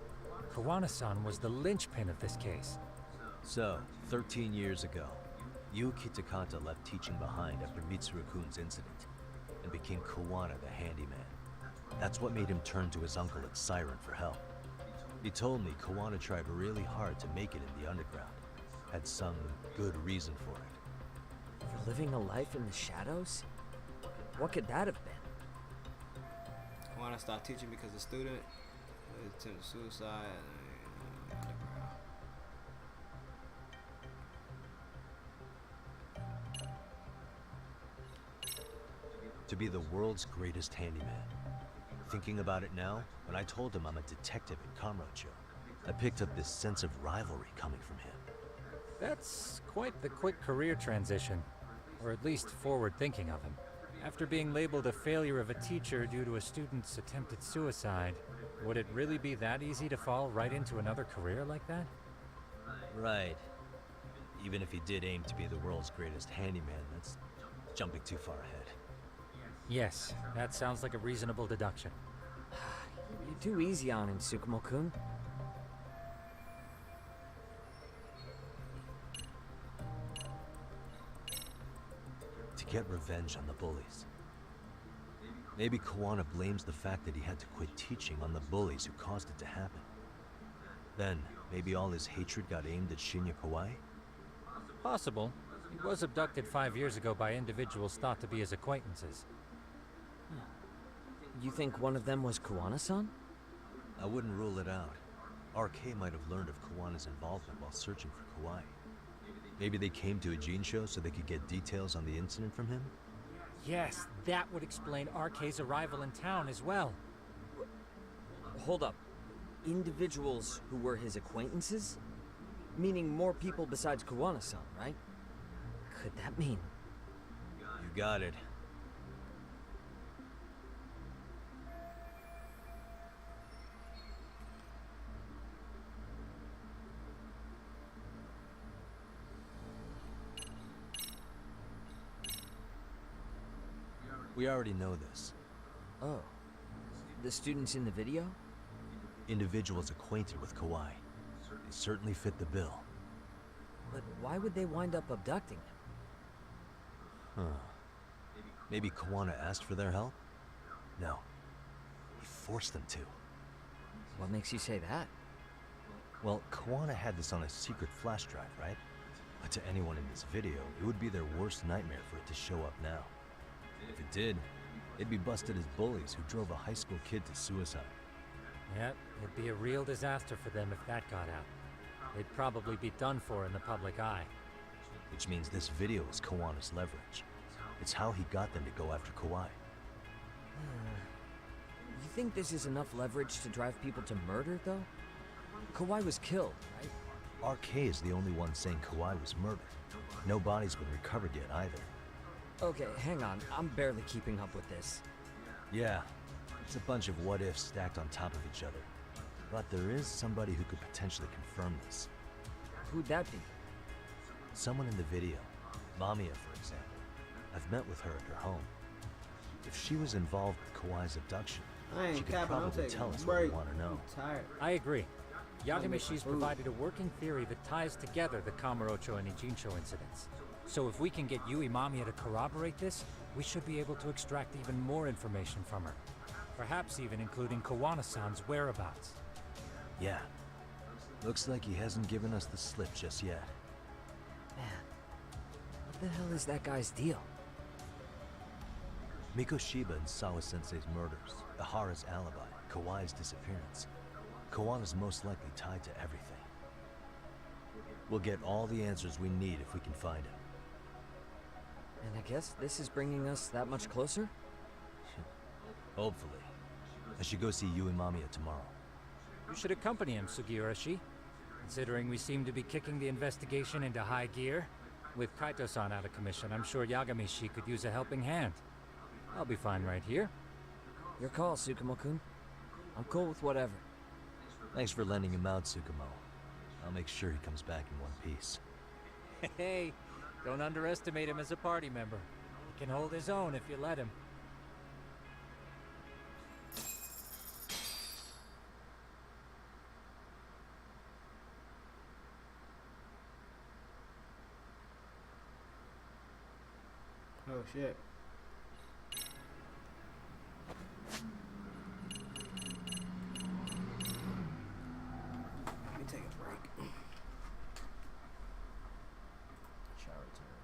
Kawana-san was the linchpin of this case. So, 13 years ago, Yu Kitakata left teaching behind after Mitsuru-kun's incident, and became Kawana the handyman. That's what made him turn to his uncle at Siren for help. He told me Kawana tried really hard to make it in the underground. Had some good reason for it. For living a life in the shadows? What could that have been? I want to stop teaching because the student attempted suicide. To be the world's greatest handyman. Thinking about it now, when I told him I'm a detective at Kamurocho, I picked up this sense of rivalry coming from him. That's quite the quick career transition, or at least forward thinking of him. After being labeled a failure of a teacher due to a student's attempted suicide, would it really be that easy to fall right into another career like that? Right. Even if he did aim to be the world's greatest handyman, that's jumping too far ahead. Yes, that sounds like a reasonable deduction. You're too easy on him, Tsukumo-kun. To get revenge on the bullies. Maybe Kawana blames the fact that he had to quit teaching on the bullies who caused it to happen. Then, maybe all his hatred got aimed at Shinya Kawai? Possible. He was abducted 5 years ago by individuals thought to be his acquaintances. You think one of them was Kawana-san? I wouldn't rule it out. RK might have learned of Kawana's involvement while searching for Kawai. Maybe they came to a Gene show so they could get details on the incident from him? Yes, that would explain RK's arrival in town as well. Hold up. Individuals who were his acquaintances? Meaning more people besides Kawana-san, right? Could that mean? You got it. We already know this. Oh. The students in the video? Individuals acquainted with Kawai. They certainly fit the bill. But why would they wind up abducting him? Huh. Maybe Kawana asked for their help? No. He forced them to. What makes you say that? Well, Kawana had this on a secret flash drive, right? But to anyone in this video, it would be their worst nightmare for it to show up now. If it did, they'd be busted as bullies who drove a high school kid to suicide. Yep, it'd be a real disaster for them if that got out. They'd probably be done for in the public eye. Which means this video is Kawana's leverage. It's how he got them to go after Kawai. You think this is enough leverage to drive people to murder, though? Kawai was killed, right? RK is the only one saying Kawai was murdered. No body's been recovered yet either. Okay, hang on. I'm barely keeping up with this. Yeah, it's a bunch of what-ifs stacked on top of each other. But there is somebody who could potentially confirm this. Who'd that be? Someone in the video. Mamiya, for example. I've met with her at her home. If she was involved with Kawai's abduction, she could probably tell us what we want to know. I agree. Yagamishi's provided a working theory that ties together the Kamurocho and Ijincho incidents. So if we can get Yui Mamiya to corroborate this, we should be able to extract even more information from her. Perhaps even including Kawana-san's whereabouts. Yeah. Looks like he hasn't given us the slip just yet. Man, what the hell is that guy's deal? Mikoshiba and Sawa-sensei's murders, Ihara's alibi, Kawai's disappearance. Kawana's most likely tied to everything. We'll get all the answers we need if we can find him. And I guess this is bringing us that much closer? Hopefully. I should go see Uemamiya tomorrow. You should accompany him, Sugiurashi. Considering we seem to be kicking the investigation into high gear. With Kaito-san out of commission, I'm sure Yagami-shi could use a helping hand. I'll be fine right here. Your call, Tsukumo-kun. I'm cool with whatever. Thanks for lending him out, Tsukumo. I'll make sure he comes back in one piece. Hey, don't underestimate him as a party member. He can hold his own if you let him. Oh shit. Let me take a break. Shower time.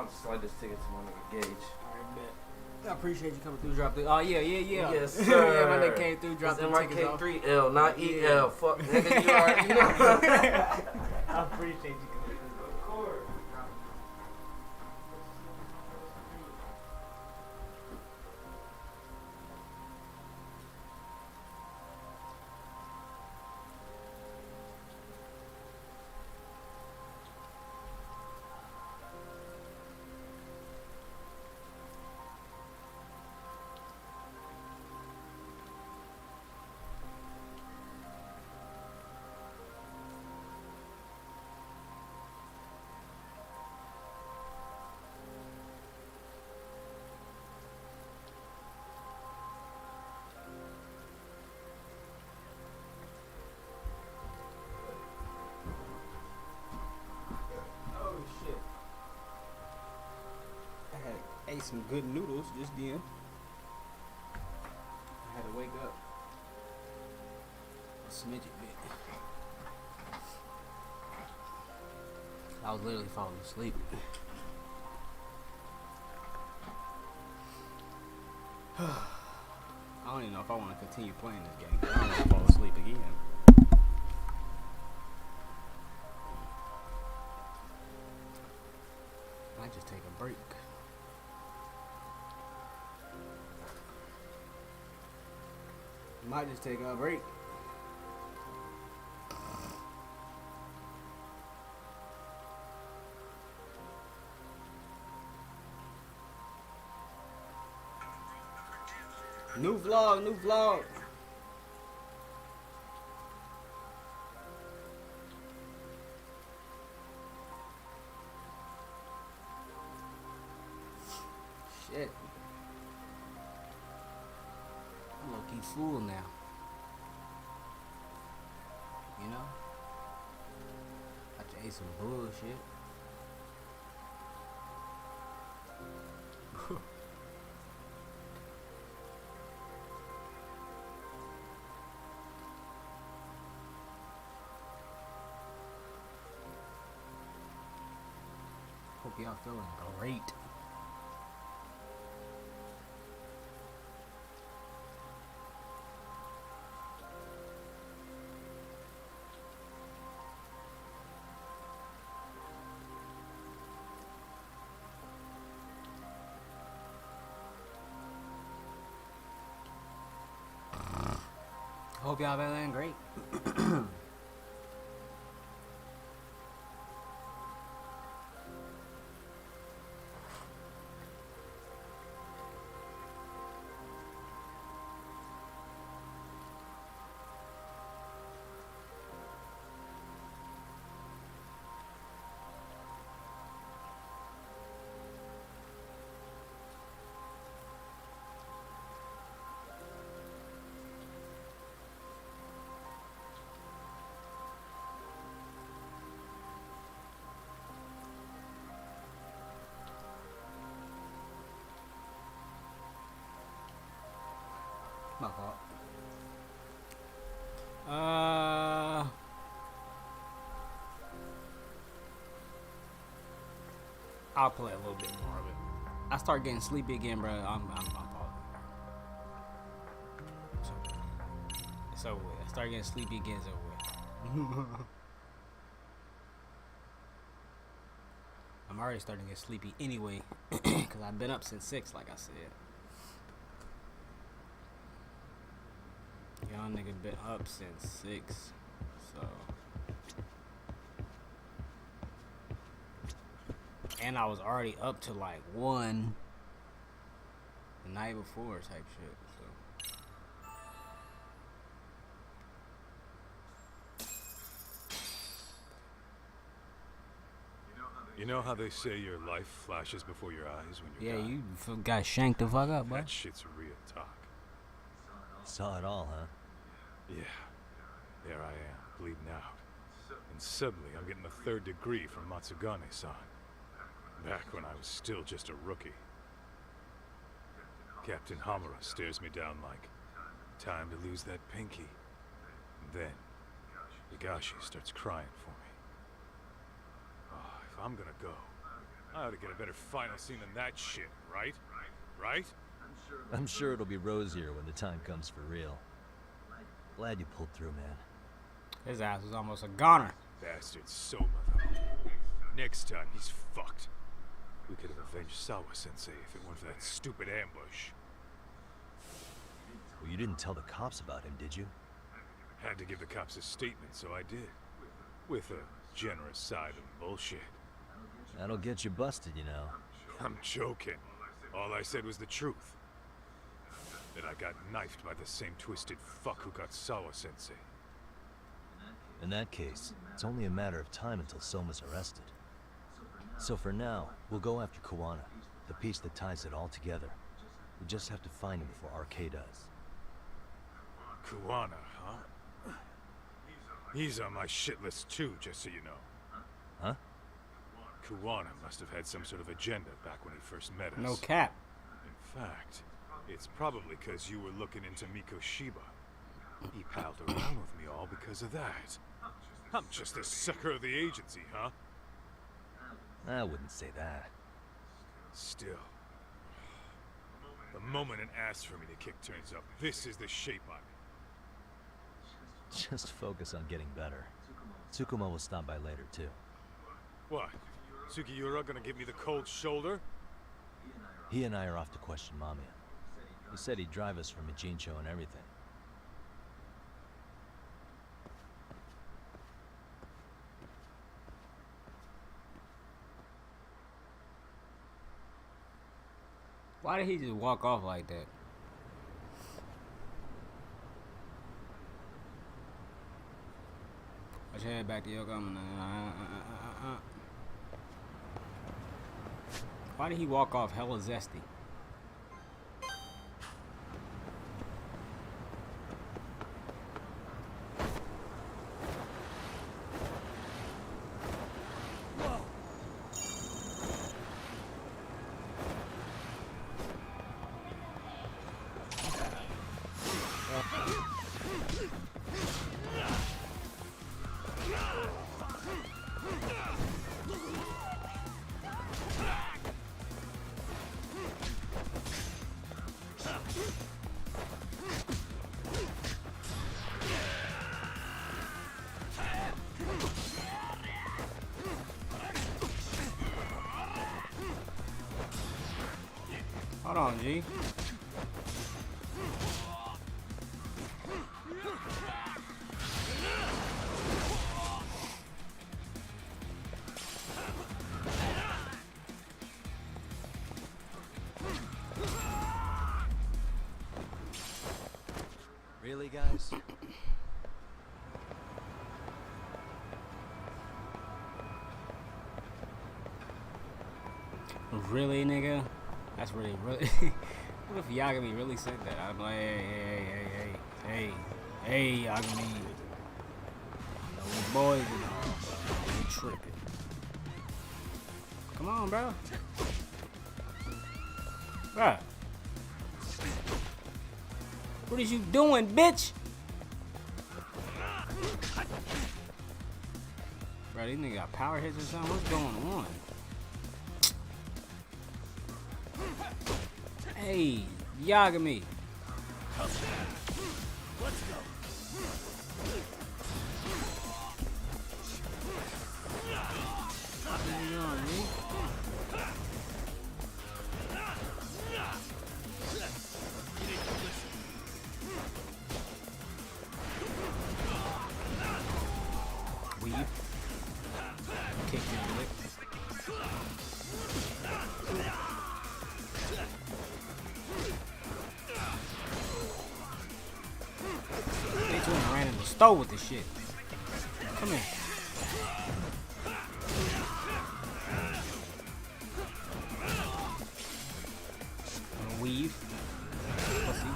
to slide this ticket to my nigga Gage. Alright, bet. I appreciate you coming through, drop the. Oh yeah. Yes, Yeah, sir. my nigga came through, dropped the tickets off. MRK3L, not EL. Fuck, nigga, you already know. I appreciate you coming through. Of course. Ate some good noodles just then. I had to wake up a smidget bit. I was literally falling asleep. I don't even know if I want to continue playing this game. I don't want to fall asleep again. I might just take a break. Might just take a break. New vlog. Shit. I'm low-key full now. You know? I just ate some bullshit. Hope y'all feeling great. Hope y'all feeling great. My fault. I'll play a little bit more of it. I start getting sleepy again, bro. I'm pausing. It's over with. I start getting sleepy again. It's over with. I'm already starting to get sleepy anyway, because I've been up since 6, like I said. Y'all nigga been up since 6, so. And I was already up to like 1 the night before type shit, so. You know how they say your life flashes before your eyes when you're Yeah, you got shanked the fuck up, bro. That shit's real talk. Saw it all, huh? Yeah. There I am, bleeding out. And suddenly I'm getting a 3rd degree from Matsugane-san. Back when I was still just a rookie. Captain Hamura stares me down like, time to lose that pinky. And then, Higashi starts crying for me. Oh, if I'm gonna go, I ought to get a better final scene than that shit, right? Right? I'm sure it'll be rosier when the time comes for real. Glad you pulled through, man. His ass was almost a goner. Bastard Soma, though. Next time, he's fucked. We could have avenged Sawa-sensei if it weren't for that stupid ambush. Well, you didn't tell the cops about him, did you? Had to give the cops a statement, so I did. With a generous side of bullshit. That'll get you busted, you know. I'm joking. All I said was the truth. That I got knifed by the same twisted fuck who got Sawa-sensei. In that case, it's only a matter of time until Soma's arrested. So for now, we'll go after Kuwana, the piece that ties it all together. We just have to find him before RK does. Kuwana, huh? He's on my shit list too, just so you know. Huh? Kuwana must have had some sort of agenda back when he first met us. No cap. In fact, it's probably because you were looking into Mikoshiba. He palled around with me all because of that. I'm just a sucker of the agency, huh? I wouldn't say that. Still. The moment an ass for me to kick turns up, this is the shape I'm in. Just focus on getting better. Tsukuma will stop by later, too. What? Sugiura gonna give me the cold shoulder? He and I are off to question Mamiya. He said he'd drive us from Ijincho and everything. Why did he just walk off like that? Let's head back to Yokohama. Why did he walk off hella zesty? Hold on, G. Really, guys? Really, nigga? That's really. What if Yagami really said that? I'm like, hey, Yagami. You know, we boys, you know, we tripping. Come on, bro. Bruh. What is you doing, bitch? Bro, these niggas got power hits or something? What's going on? Hey, Yagami. Let's go. What are you doing, me? Weave. Kick your lip. They two ran in the store with this shit. Come here. Weave. Pussy.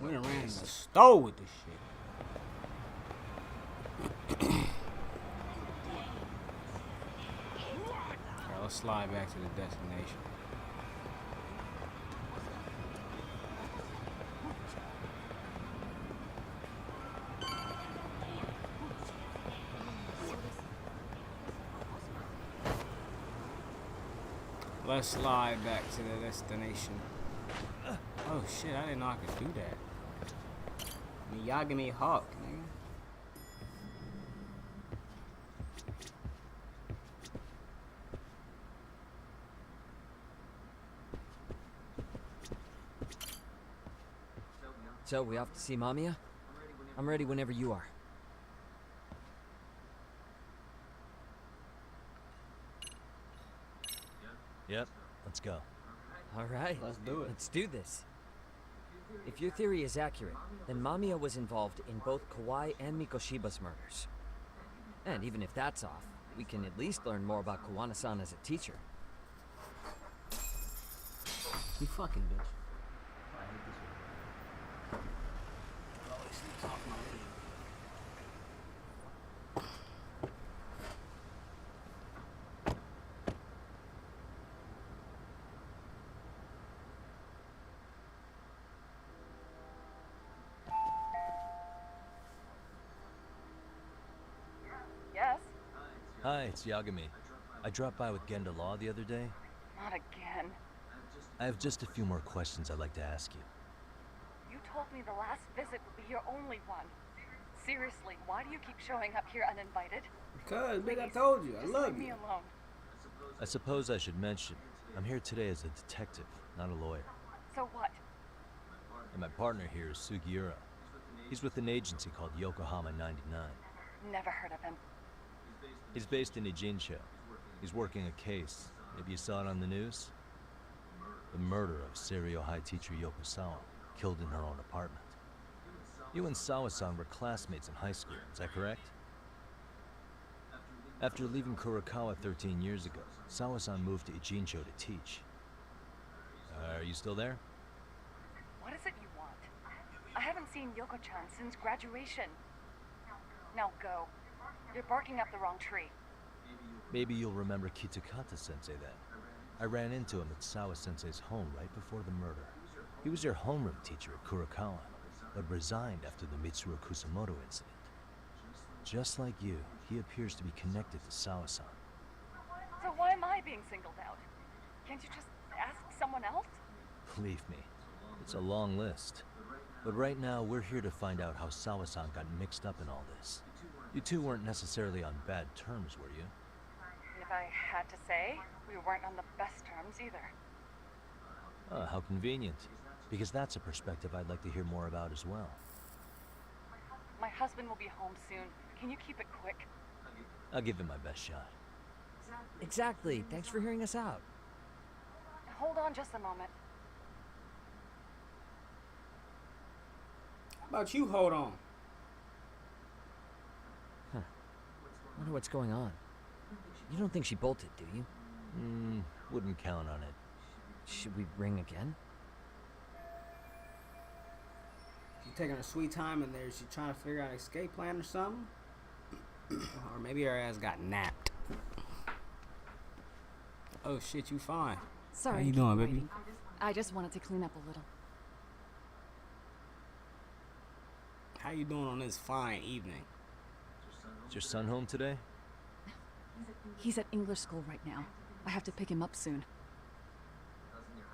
We done ran in the store with this shit. Alright, let's slide back to the destination. Let's slide back to the destination. Oh shit, I didn't know I could do that. Miyagi Hawk, nigga. So, we off to see Mamiya? I'm ready whenever you are. Yep, let's go. Alright, Let's do it. Let's do this. If your theory is accurate, then Mamiya was involved in both Kawai and Mikoshiba's murders. And even if that's off, we can at least learn more about Kuwana-san as a teacher. You fucking bitch. Yes? Hi, it's Yagami. I dropped by with Genda Law the other day. Not again. I have just a few more questions I'd like to ask you. You told me the last visit would be your only one. Seriously, why do you keep showing up here uninvited? Because, bitch, I told you, I Just love leave me you. alone. I suppose I should mention, I'm here today as a detective, not a lawyer. So what? And my partner here is Sugiura. He's with an agency called Yokohama 99. Never heard of him. He's based in Ijincho. He's working a case. Maybe you saw it on the news? The murder of Seiryo High teacher Yoko Sawa, killed in her own apartment. You and Sawa-san were classmates in high school, is that correct? After leaving Kurokawa 13 years ago, Sawa-san moved to Ijincho to teach. Are you still there? What is it you want? I haven't seen Yoko-chan since graduation. Now go. You're barking up the wrong tree. Maybe you'll remember Kitakata-sensei then. I ran into him at Sawa-sensei's home right before the murder. He was your homeroom teacher at Kurokawa, but resigned after the Mitsuru Kusamoto incident. Just like you, he appears to be connected to Sawa-san. So why am I being singled out? Can't you just ask someone else? Believe me, it's a long list. But right now, we're here to find out how Sawa-san got mixed up in all this. You two weren't necessarily on bad terms, were you? If I had to say, we weren't on the best terms either. Ah, how convenient. Because that's a perspective I'd like to hear more about as well. My husband will be home soon. Can you keep it quick? I'll give it my best shot. Exactly. Thanks for hearing us out. Hold on just a moment. How about you hold on? Huh. Wonder what's going on. You don't think she bolted, do you? Wouldn't count on it. Should we ring again? She's taking her sweet time in there. She trying to figure out an escape plan or something? Or maybe her ass got napped. Oh shit, you fine. Sorry. How you doing, baby? waiting. I just wanted to clean up a little. How you doing on this fine evening? Is your son home today? He's at English school right now. I have to pick him up soon.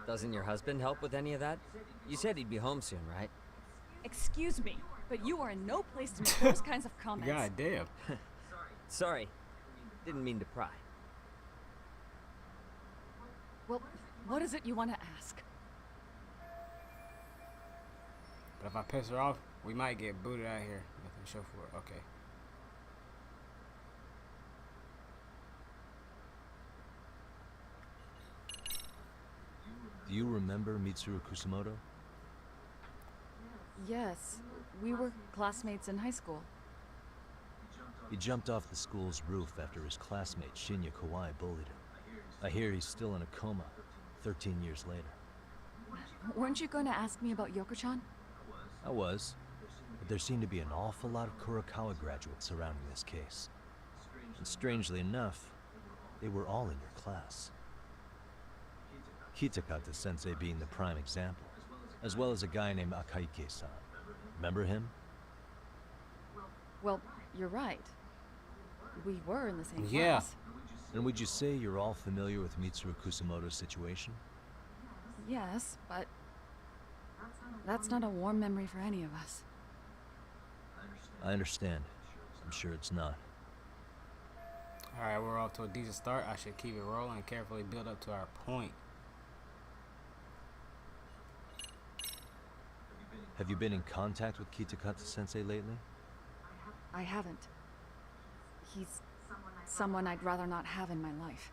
Doesn't your husband help with any of that? You said he'd be home soon, right? Excuse me, but you are in no place to make those kinds of comments. God damn. Sorry. Didn't mean to pry. Well, what is it you want to ask? But if I piss her off, we might get booted out of here. Nothing to show for it. Okay. Do you remember Mitsuru Kusamoto? Yes, we were classmates in high school. He jumped off the school's roof after his classmate Shinya Kawai bullied him. I hear he's still in a coma, 13 years later. Weren't you going to ask me about Yoko-chan? I was, but there seemed to be an awful lot of Kurokawa graduates surrounding this case. And strangely enough, they were all in your class. Kitakata-sensei being the prime example, as well as a guy named Akaike-san. Remember him? Well, you're right. We were in the same Yeah. class. And would you say you're all familiar with Mitsuru Kusumoto's situation? Yes, but that's not a warm memory for any of us. I understand. I'm sure it's not. Alright, we're off to a decent start. I should keep it rolling and carefully build up to our point. Have you been in contact with Kitakata-sensei lately? I haven't. He's someone I'd rather not have in my life.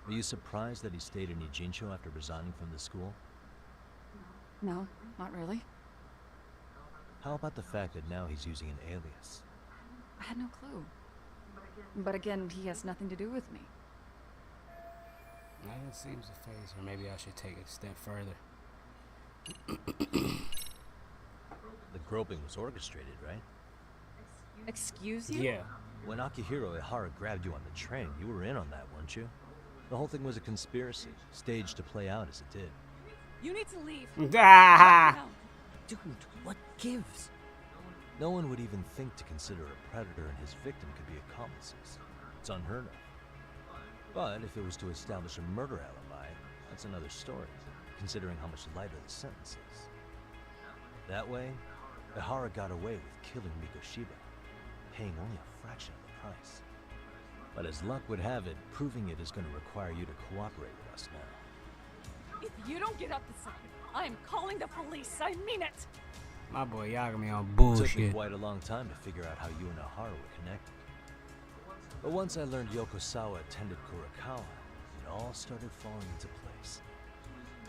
Are you surprised that he stayed in Ijincho after resigning from the school? No, not really. How about the fact that now he's using an alias? I had no clue. But again, he has nothing to do with me. That seems to phase her. Maybe I should take it a step further. The groping was orchestrated, right? Excuse you? Yeah. When Akihiro Ihara grabbed you on the train, you were in on that, weren't you? The whole thing was a conspiracy, staged to play out as it did. You need to leave. Dude, what gives? No one would even think to consider a predator and his victim could be accomplices. It's unheard of. But if it was to establish a murder alibi, that's another story, considering how much lighter the sentence is. That way, Ihara got away with killing Mikoshiba, paying only a fraction of the price. But as luck would have it, proving it is going to require you to cooperate with us now. If you don't get up this second, I'm calling the police. I mean it. My boy Yagami on It took me bullshit. quite a long time to figure out how you and Ihara were connected. But once I learned Yokosawa attended Kurakawa, it all started falling into place.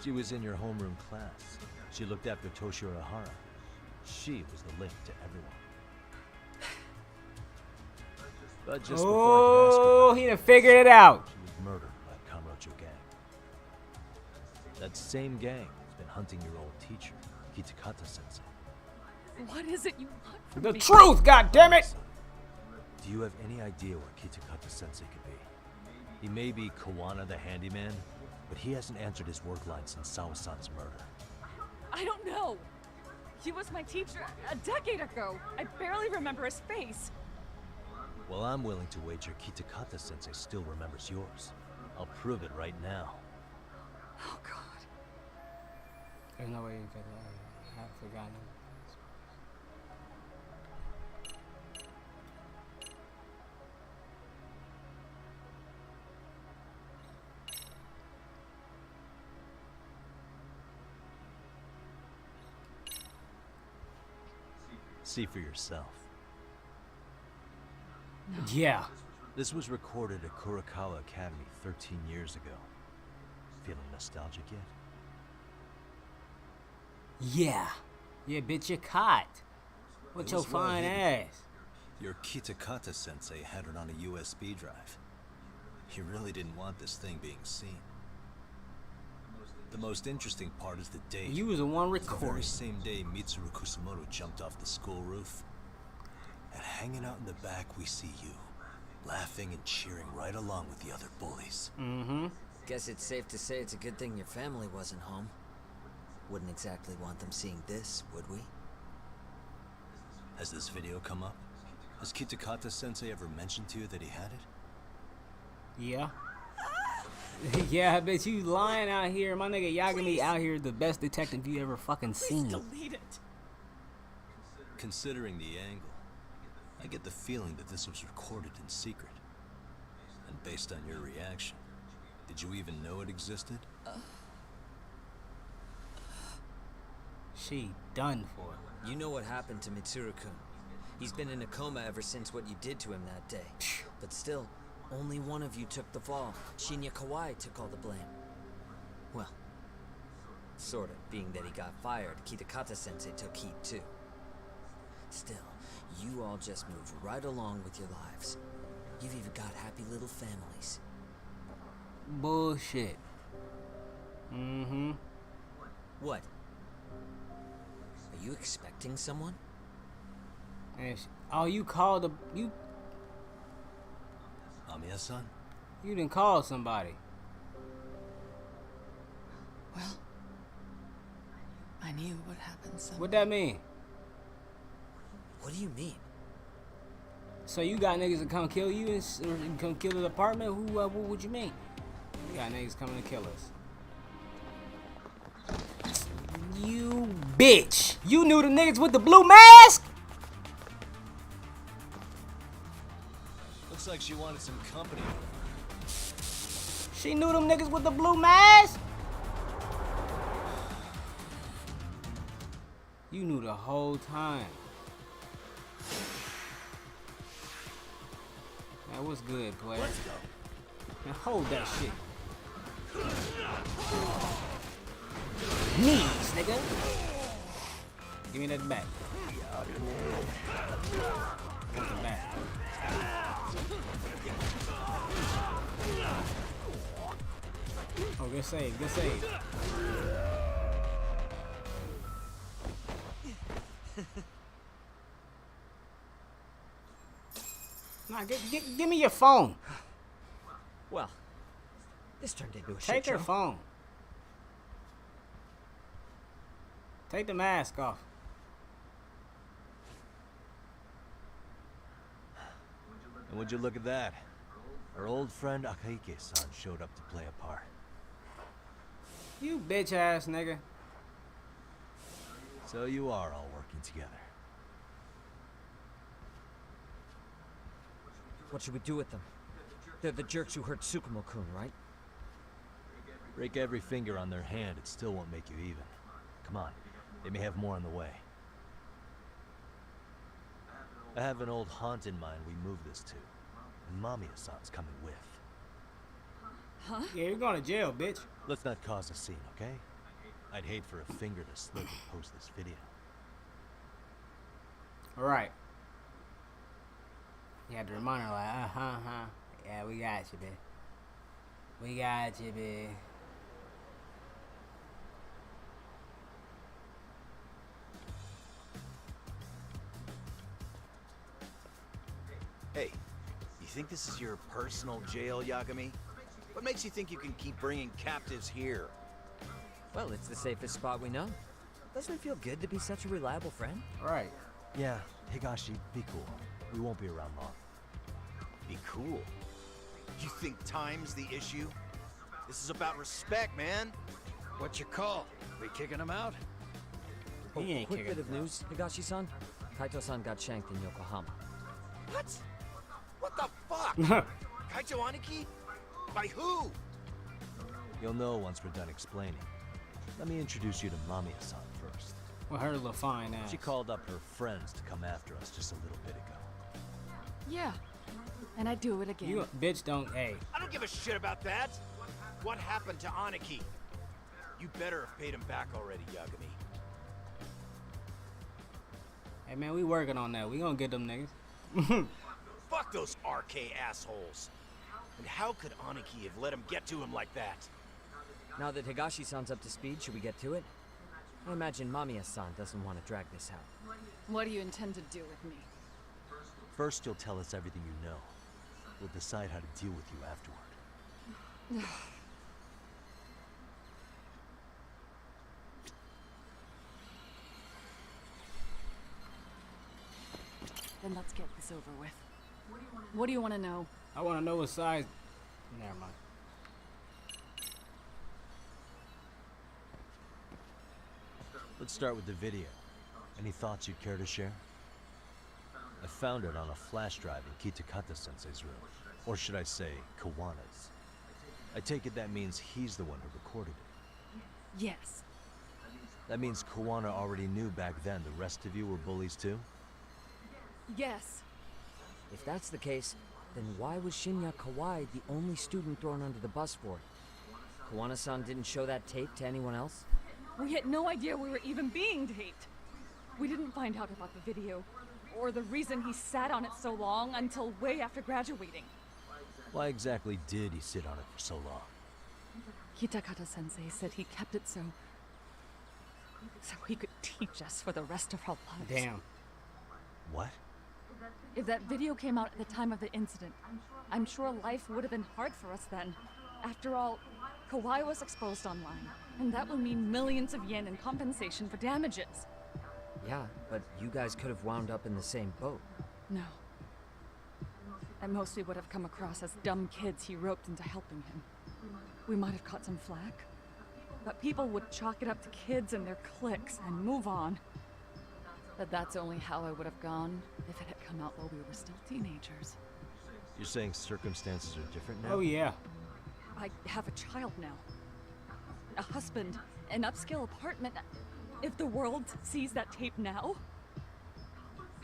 She was in your homeroom class. She looked after Toshiro Ihara. She was the link to everyone. But just before I could ask her, He done figured it out. she was murdered by a Kamurocho gang. That same gang has been hunting your old teacher, Kitakata-sensei. What is it you want from The me? truth, goddammit! Do you have any idea where Kitakata-sensei could be? He may be Kawana the handyman, but he hasn't answered his work line since Sawa-san's murder. I don't know. He was my teacher a decade ago. I barely remember his face. Well, I'm willing to wager Kitakata-sensei still remembers yours. I'll prove it right now. Oh, God. There's no way you could have forgotten. See for yourself. No. Yeah. This was recorded at Kurakawa Academy 13 years ago. Feeling nostalgic yet? Yeah. Yeah, bitch, you're caught. With It your was well fine hidden. ass. Your Kitakata-sensei had it on a USB drive. He really didn't want this thing being seen. The most interesting part is the date. You was the one It's the very recording. same day Mitsuru Kusumoto jumped off the school roof. And hanging out in the back, we see you, laughing and cheering right along with the other bullies. Mm-hmm. Guess it's safe to say it's a good thing your family wasn't home. Wouldn't exactly want them seeing this, would we? Has this video come up? Has Kitakata-sensei ever mentioned to you that he had it? Yeah. Yeah, I bet you lying out here. My nigga Yagami out here the best detective you ever fucking seen. Delete it. Considering the angle, I get the feeling that this was recorded in secret. And based on your reaction, did you even know it existed? She done for. You know what happened to Mitsuru-kun. He's been in a coma ever since what you did to him that day. But still, only one of you took the fall. Shinya Kawai took all the blame. Well, sort of, being that he got fired, Kitakata-sensei took heat too. Still, you all just moved right along with your lives. You've even got happy little families. Bullshit. Mm-hmm. What? Are you expecting someone? Oh, you called the you Amiya-san? you didn't call somebody. Well, I knew what happened someday. What that mean? What do you mean? So you got niggas that come kill you or come kill the apartment? Who? What you mean? You got niggas coming to kill us. You bitch! You knew the niggas with the blue mask? Looks like she wanted some company. She knew them niggas with the blue mask? You knew the whole time. Man, what's good, player? Let's go. Man, hold that shit. Knees, nigga. Give me that back. Want the back. Oh, good save, good save. Nah, give me your phone. Well, this turned into a shit Take her show. phone. Take the mask off. And would you look at that? Our old friend Akahike-san showed up to play a part. You bitch ass nigga. So you are all working together. What should we do with them? They're the jerks who hurt Tsukumo-kun, right? Break every finger on their hand, it still won't make you even. Come on, they may have more on the way. I have an old haunt in mind we move this to. And Mamiya-san's coming with. Huh? Yeah, you're going to jail, bitch. Let's not cause a scene, okay? I'd hate for a finger to slip and post this video. Alright. You had to remind her like, yeah, we got you, bitch. We got you, bitch. Hey, you think this is your personal jail, Yagami? What makes you think you can keep bringing captives here? Well, it's the safest spot we know. Doesn't it feel good to be such a reliable friend? Right. Yeah, Higashi, be cool. We won't be around long. Be cool. You think time's the issue? This is about respect, man. What you call? We kicking him out? Oh, He ain't quick kicking bit of us out. news, Higashi-san. Kaito-san got shanked in Yokohama. What? What the fuck? Kaito Aniki? By who? You'll know once we're done explaining. Let me introduce you to Mamiya-san first. Well, her little fine ass. She called up her friends to come after us just a little bit ago. Yeah. And I'd do it again. You bitch don't, hey. I don't give a shit about that. What happened to Aniki? You better have paid him back already, Yagami. Hey man, we working on that. We gonna get them niggas. Fuck those RK assholes. And how could Aniki have let him get to him like that? Now that Higashi-san's up to speed, should we get to it? I imagine Mamiya-san doesn't want to drag this out. What do you intend to do with me? First, you'll tell us everything you know. We'll decide how to deal with you afterward. Then let's get this over with. What do you want to know? I wanna know what size. Never mind. Let's start with the video. Any thoughts you'd care to share? I found it on a flash drive in Kitakata-sensei's room. Or should I say, Kawana's. I take it that means he's the one who recorded it. Yes. That means Kawana already knew back then the rest of you were bullies too? Yes. If that's the case, then why was Shinya Kawai the only student thrown under the bus for it? Kawana-san didn't show that tape to anyone else? We had no idea we were even being taped. We didn't find out about the video, or the reason he sat on it so long until way after graduating. Why exactly did he sit on it for so long? Kitakata-sensei said he kept it so he could teach us for the rest of our lives. Damn. What? If that video came out at the time of the incident, I'm sure life would have been hard for us then. After all, Kawai was exposed online, and that would mean millions of yen in compensation for damages. Yeah, but you guys could have wound up in the same boat. No. At most, we would have come across as dumb kids he roped into helping him. We might have caught some flack, but people would chalk it up to kids and their cliques and move on. But that's only how I would have gone if it had come out while we were still teenagers. You're saying circumstances are different now? Oh, yeah. I have a child now. A husband, an upscale apartment. If the world sees that tape now,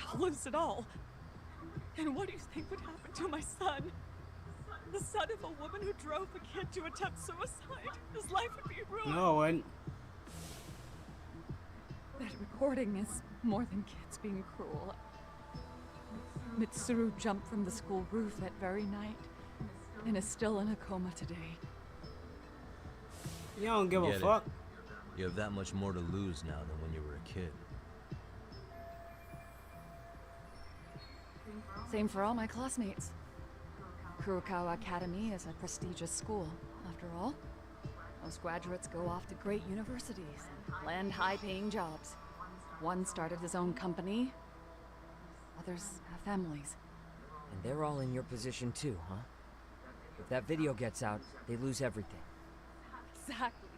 I'll lose it all. And what do you think would happen to my son? The son of a woman who drove a kid to attempt suicide. His life would be ruined. No, it wouldn't. That recording is more than kids being cruel. Mitsuru jumped from the school roof that very night and is still in a coma today. You don't give a Get it. fuck. You have that much more to lose now than when you were a kid. Same for all my classmates. Kurokawa Academy is a prestigious school, after all. Most graduates go off to great universities and land high-paying jobs. One started his own company, others have families. And they're all in your position too, huh? If that video gets out, they lose everything. Exactly.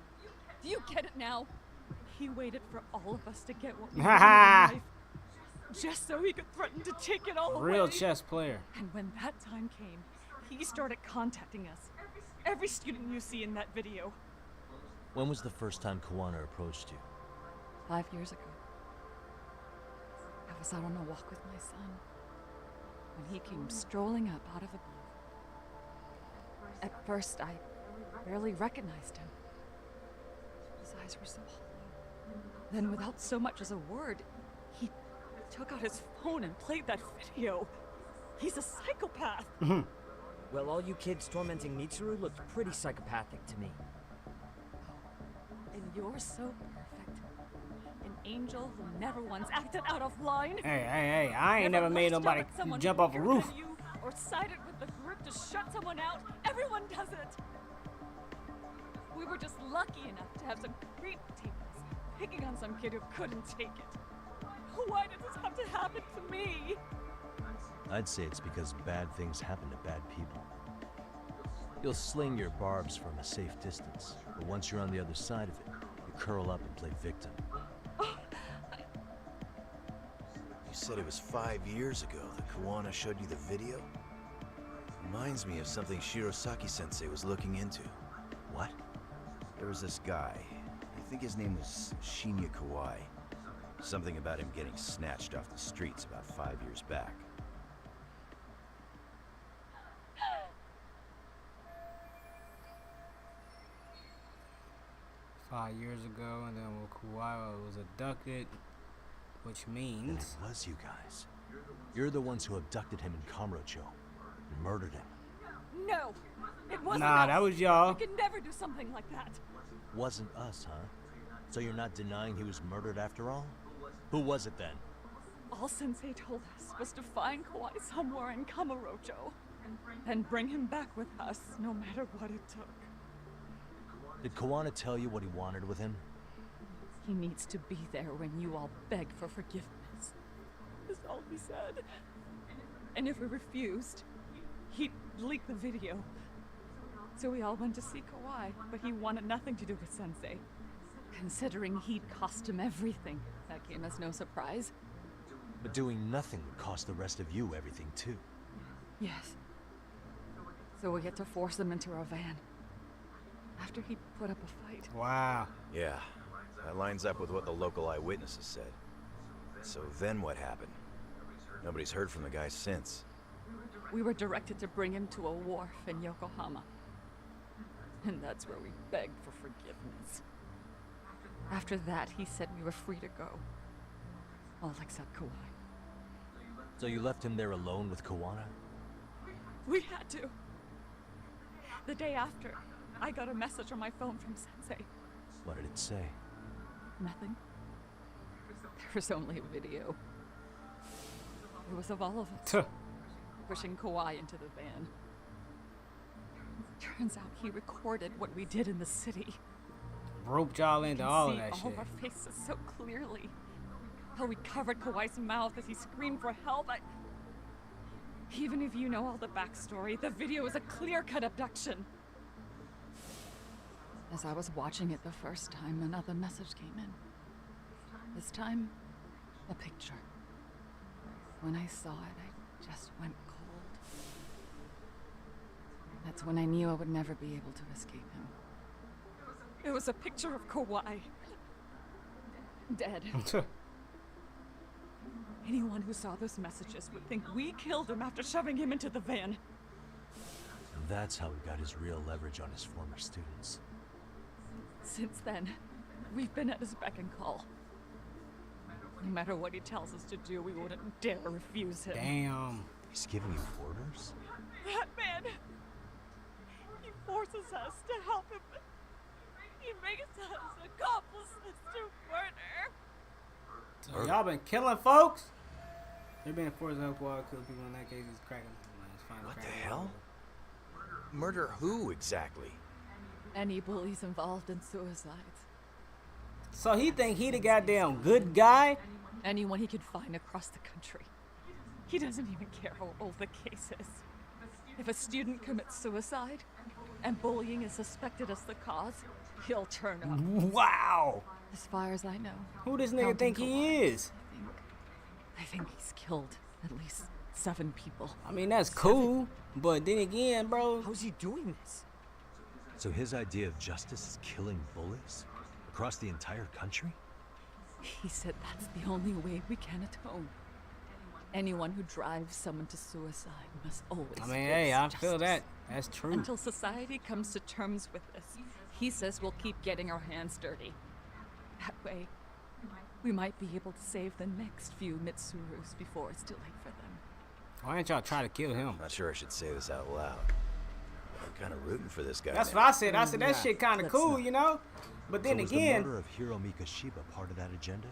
Do you get it now? He waited for all of us to get what we wanted in life, just so he could threaten to take it all away. Real chess player. And when that time came, he started contacting us. Every student you see in that video. When was the first time Kawana approached you? 5 years ago. I was out on a walk with my son when he came strolling up out of the blue. At first, I barely recognized him. His eyes were so hollow. Then, without so much as a word, he took out his phone and played that video. He's a psychopath. Well, all you kids tormenting Mitsuru looked pretty psychopathic to me. And you're so perfect. An angel who never once acted out of line. Hey, I ain't never made lashed nobody out at someone jump off a bigger roof. than you, or sided with the group to shut someone out. Everyone does it. We were just lucky enough to have some creep take us, picking on some kid who couldn't take it. Why did this have to happen to me? I'd say it's because bad things happen to bad people. You'll sling your barbs from a safe distance, but once you're on the other side of it, you curl up and play victim. You said it was 5 years ago that Kawana showed you the video? Reminds me of something Shirosaki-sensei was looking into. What? There was this guy. I think his name was Shinya Kawai. Something about him getting snatched off the streets about 5 years back. 5 years ago, and then Kuwaiwa was abducted, which Then means... it was you guys. You're the ones who abducted him in Kamurocho and murdered him. No, it wasn't Nah, us. that was y'all. We could never do something like that. Wasn't us, huh? So you're not denying he was murdered after all? Who was it then? All Sensei told us was to find Kawai somewhere in Kamurocho and bring him back with us, no matter what it took. Did Kawana tell you what he wanted with him? He needs to be there when you all beg for forgiveness. That's all he said. And if we refused, he'd leak the video. So we all went to see Kawai, but he wanted nothing to do with Sensei. Considering he'd cost him everything, that came as no surprise. But doing nothing would cost the rest of you everything too. Yes. So we had to force him into our van. After he put up a fight. Wow. Yeah, that lines up with what the local eyewitnesses said. So then what happened? Nobody's heard from the guy since. We were directed to bring him to a wharf in Yokohama. And that's where we begged for forgiveness. After that, he said we were free to go. All except Kawai. So you left him there alone with Kawana? We had to. The day after, I got a message on my phone from Sensei. What did it say? Nothing. There was only a video. It was of all of us pushing Kawai into the van. Turns out he recorded what we did in the city. Roped y'all into all of that all shit. our faces so clearly. How we covered Kawai's mouth as he screamed for help. Even if you know all the backstory, the video is a clear-cut abduction. As I was watching it the first time, another message came in. This time, a picture. When I saw it, I just went cold. That's when I knew I would never be able to escape him. It was a picture of Kawhi. Dead. Anyone who saw those messages would think we killed him after shoving him into the van. And that's how he got his real leverage on his former students. Since then, we've been at his beck and call. No matter what he tells us to do, we wouldn't dare refuse him. Damn. He's giving you orders? That man, he forces us to help him. He makes us accomplices to murder. So y'all been killing folks? They're being forced to help while kill people. In that case, he's cracking. What the hell? Murder who exactly? Any bullies involved in suicides. So he think he the goddamn good guy? Anyone he could find across the country. He doesn't even care how old the case is. If a student commits suicide and bullying is suspected as the cause, he'll turn up. Wow. As far as I know. Who this nigga think he is? I think he's killed at least 7 people. I mean, that's cool, but then again, bro. How's he doing this? So his idea of justice is killing bullies? Across the entire country? He said that's the only way we can atone. Anyone who drives someone to suicide must always I mean, hey, I feel that. That's true. Until society comes to terms with this, he says we'll keep getting our hands dirty. That way, we might be able to save the next few Mitsurus before it's too late for them. Why didn't y'all try to kill him? Not sure I should say this out loud. I'm kind of rooting for this guy. That's now. what I said. I said that shit kind of cool, you know? But then So was again... the murder of Hiro Mikoshiba part of that agenda?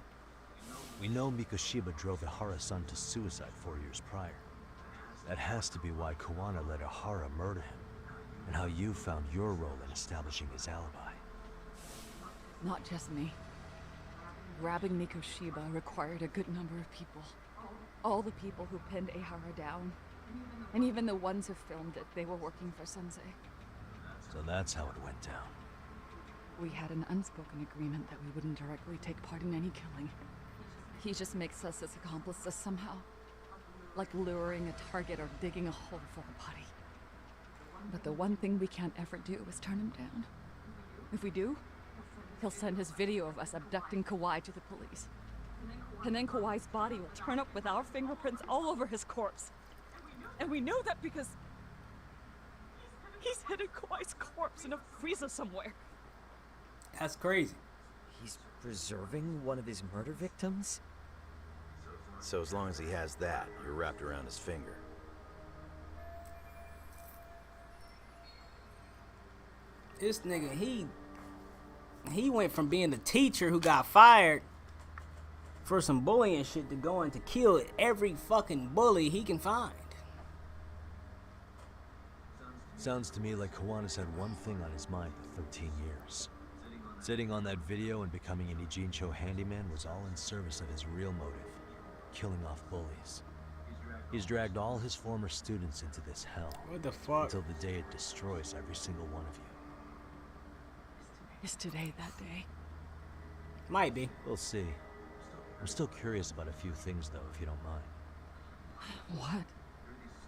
We know Mikoshiba drove Ihara-san to suicide 4 years prior. That has to be why Kawana let Ihara murder him, and how you found your role in establishing his alibi. Not just me. Grabbing Mikoshiba required a good number of people. All the people who pinned Ihara down. And even the ones who filmed it, they were working for Sensei. So that's how it went down. We had an unspoken agreement that we wouldn't directly take part in any killing. He just makes us his accomplices somehow. Like luring a target or digging a hole for a body. But the one thing we can't ever do is turn him down. If we do, he'll send his video of us abducting Kawhi to the police. And then Kawhi's body will turn up with our fingerprints all over his corpse. And we know that because he's hidden Kawhi's corpse in a freezer somewhere. That's crazy. He's preserving one of his murder victims? So as long as he has that, you're wrapped around his finger. This nigga, he went from being the teacher who got fired for some bullying shit to going to kill every fucking bully he can find. Sounds to me like Kawana's had one thing on his mind for 13 years. Sitting on that video and becoming an Ijincho handyman was all in service of his real motive, killing off bullies. He's dragged all his former students into this hell. What the fuck? Until the day it destroys every single one of you. Is today that day? Might be. We'll see. I'm still curious about a few things, though, if you don't mind. What?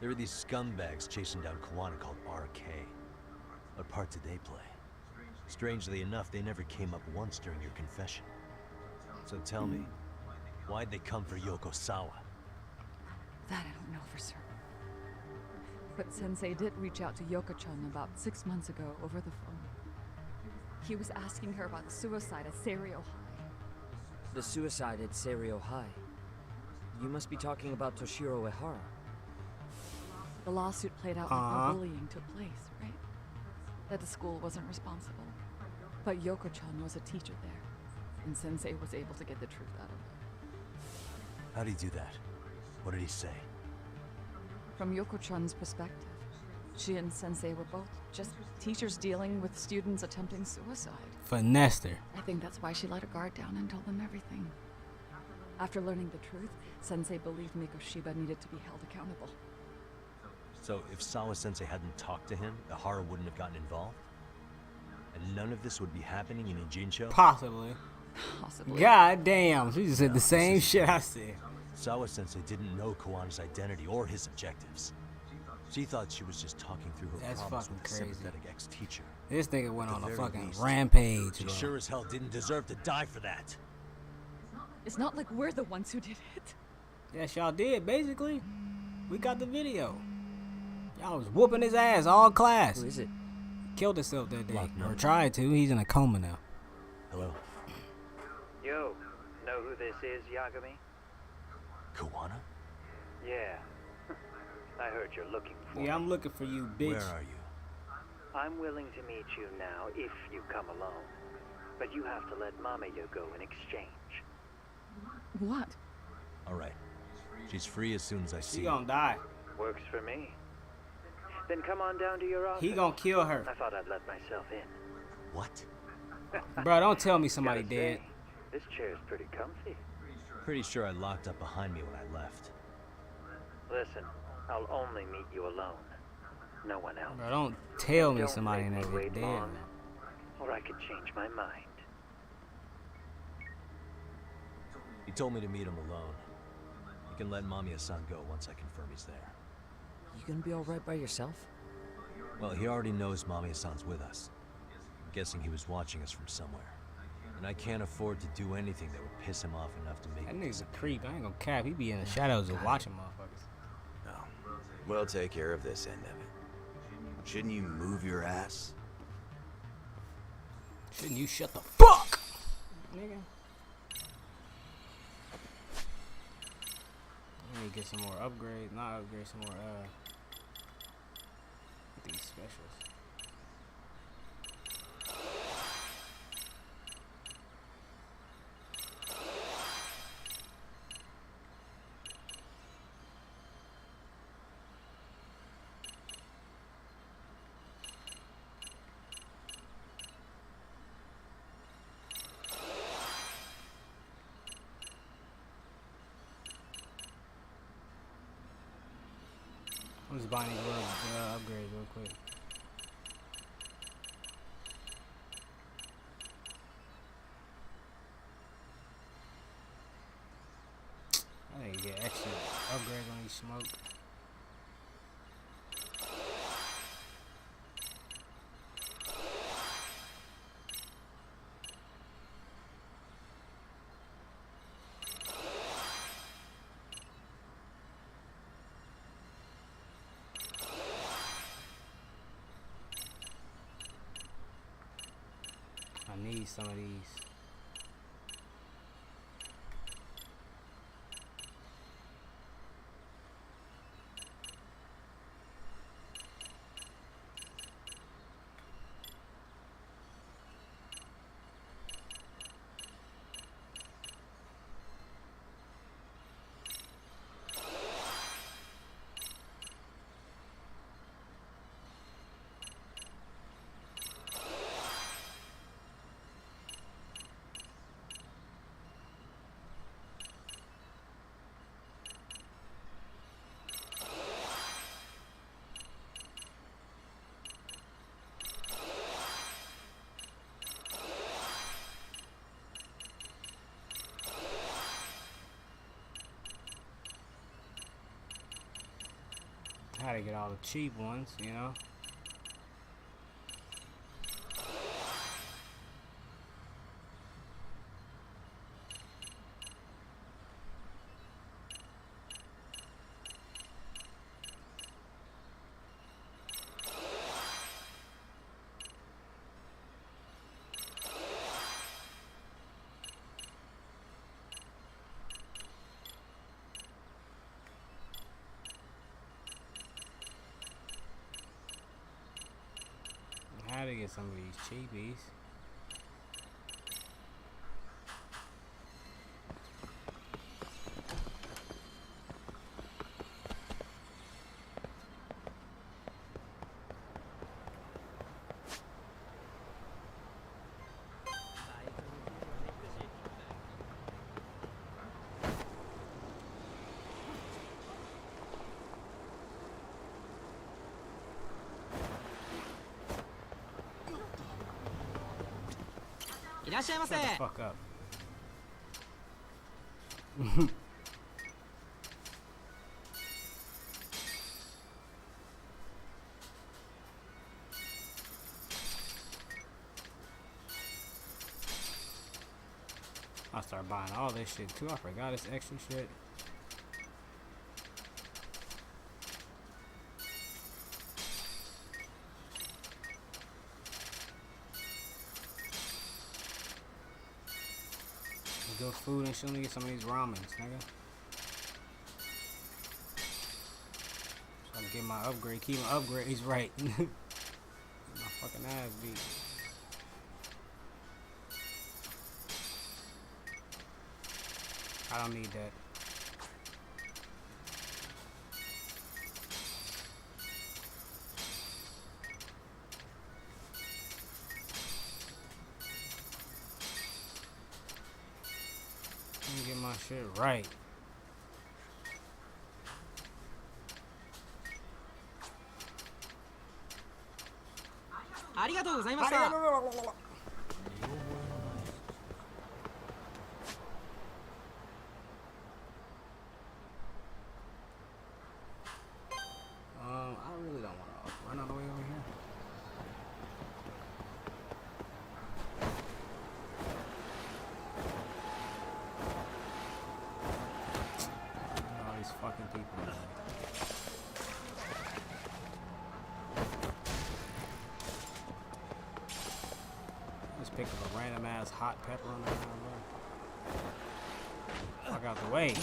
There are these scumbags chasing down Kawana called RK. What part did they play? Strangely enough, they never came up once during your confession. So tell me, why'd they come for Yokosawa? That I don't know for certain. But Sensei did reach out to Yoko-chan about 6 months ago over the phone. He was asking her about the suicide at Seiryo High. The suicide at Seiryo High? You must be talking about Toshiro Ehara. The lawsuit played out before bullying took place, right? That the school wasn't responsible. But Yoko-chan was a teacher there, and Sensei was able to get the truth out of her. How'd he do that? What did he say? From Yoko-chan's perspective, she and Sensei were both just teachers dealing with students attempting suicide. Finessed her. I think that's why she let her guard down and told them everything. After learning the truth, Sensei believed Mikoshiba needed to be held accountable. So if Sawa-sensei hadn't talked to him, Ihara wouldn't have gotten involved? And none of this would be happening in Ijincho? Possibly. Possibly. God damn, she just said the No, same this is shit I right. said. Sawa-sensei didn't know Kawana's identity or his objectives. She thought she was just talking through her That's problems fucking with a crazy. sympathetic ex-teacher. This nigga went At on the a very fucking least, rampage, She bro. sure as hell didn't deserve to die for that. It's not like we're the ones who did it. Yes, y'all did, basically. We got the video. Y'all was whooping his ass all class. Who is it? Killed himself that day. Locked Or up. tried to. He's in a coma now. Hello? Yo, know who this is, Yagami? Kawana? Yeah. I heard you're looking for me. Yeah, I'm looking for you, bitch. Where are you? I'm willing to meet you now if you come alone. But you have to let Mamayo go in exchange. What? Alright. She's free as soon as I see She her. gonna die. Works for me. Then come on down to your office. He gonna kill her. I thought I'd let myself in. What? Bro, don't tell me somebody Gotta dead. say, this chair's pretty comfy. Pretty sure I locked up behind me when I left. Listen, I'll only meet you alone. No one else. Bro, don't tell me Don't somebody make me that wait dead. long, Man. or I could change my mind. He told me to meet him alone. You can let Mamiya-san go once I confirm he's there. You gonna be alright by yourself? Well, he already knows Mamiya-san's with us. I'm guessing he was watching us from somewhere. And I can't afford to do anything that would piss him off enough to make That him nigga's a creep. I ain't gonna cap. He be in the shadows of watching motherfuckers. No. We'll take care of this end of it. Shouldn't you move your ass? Shouldn't you shut the fuck, nigga? I need to get some more upgrades. Not upgrades, some more these specials. I'm just buying these upgrades real quick. I need to get extra upgrades on these smoke. I need some of these. How to get all the cheap ones, you know? How to get some of these cheapies. いらっしゃいませ。Shut the fuck up. I'll start buying all this shit too. I forgot this extra shit. Good food and shit. Let me get some of these ramens, nigga. So I can get my upgrade. Keep my upgrades right. Get my fucking ass beat. I don't need that. Let me get my shit right. I really don't want to run all the way over here. All these fucking people. Just pick up a random ass hot pepper on the ground, bro. Fuck out the way.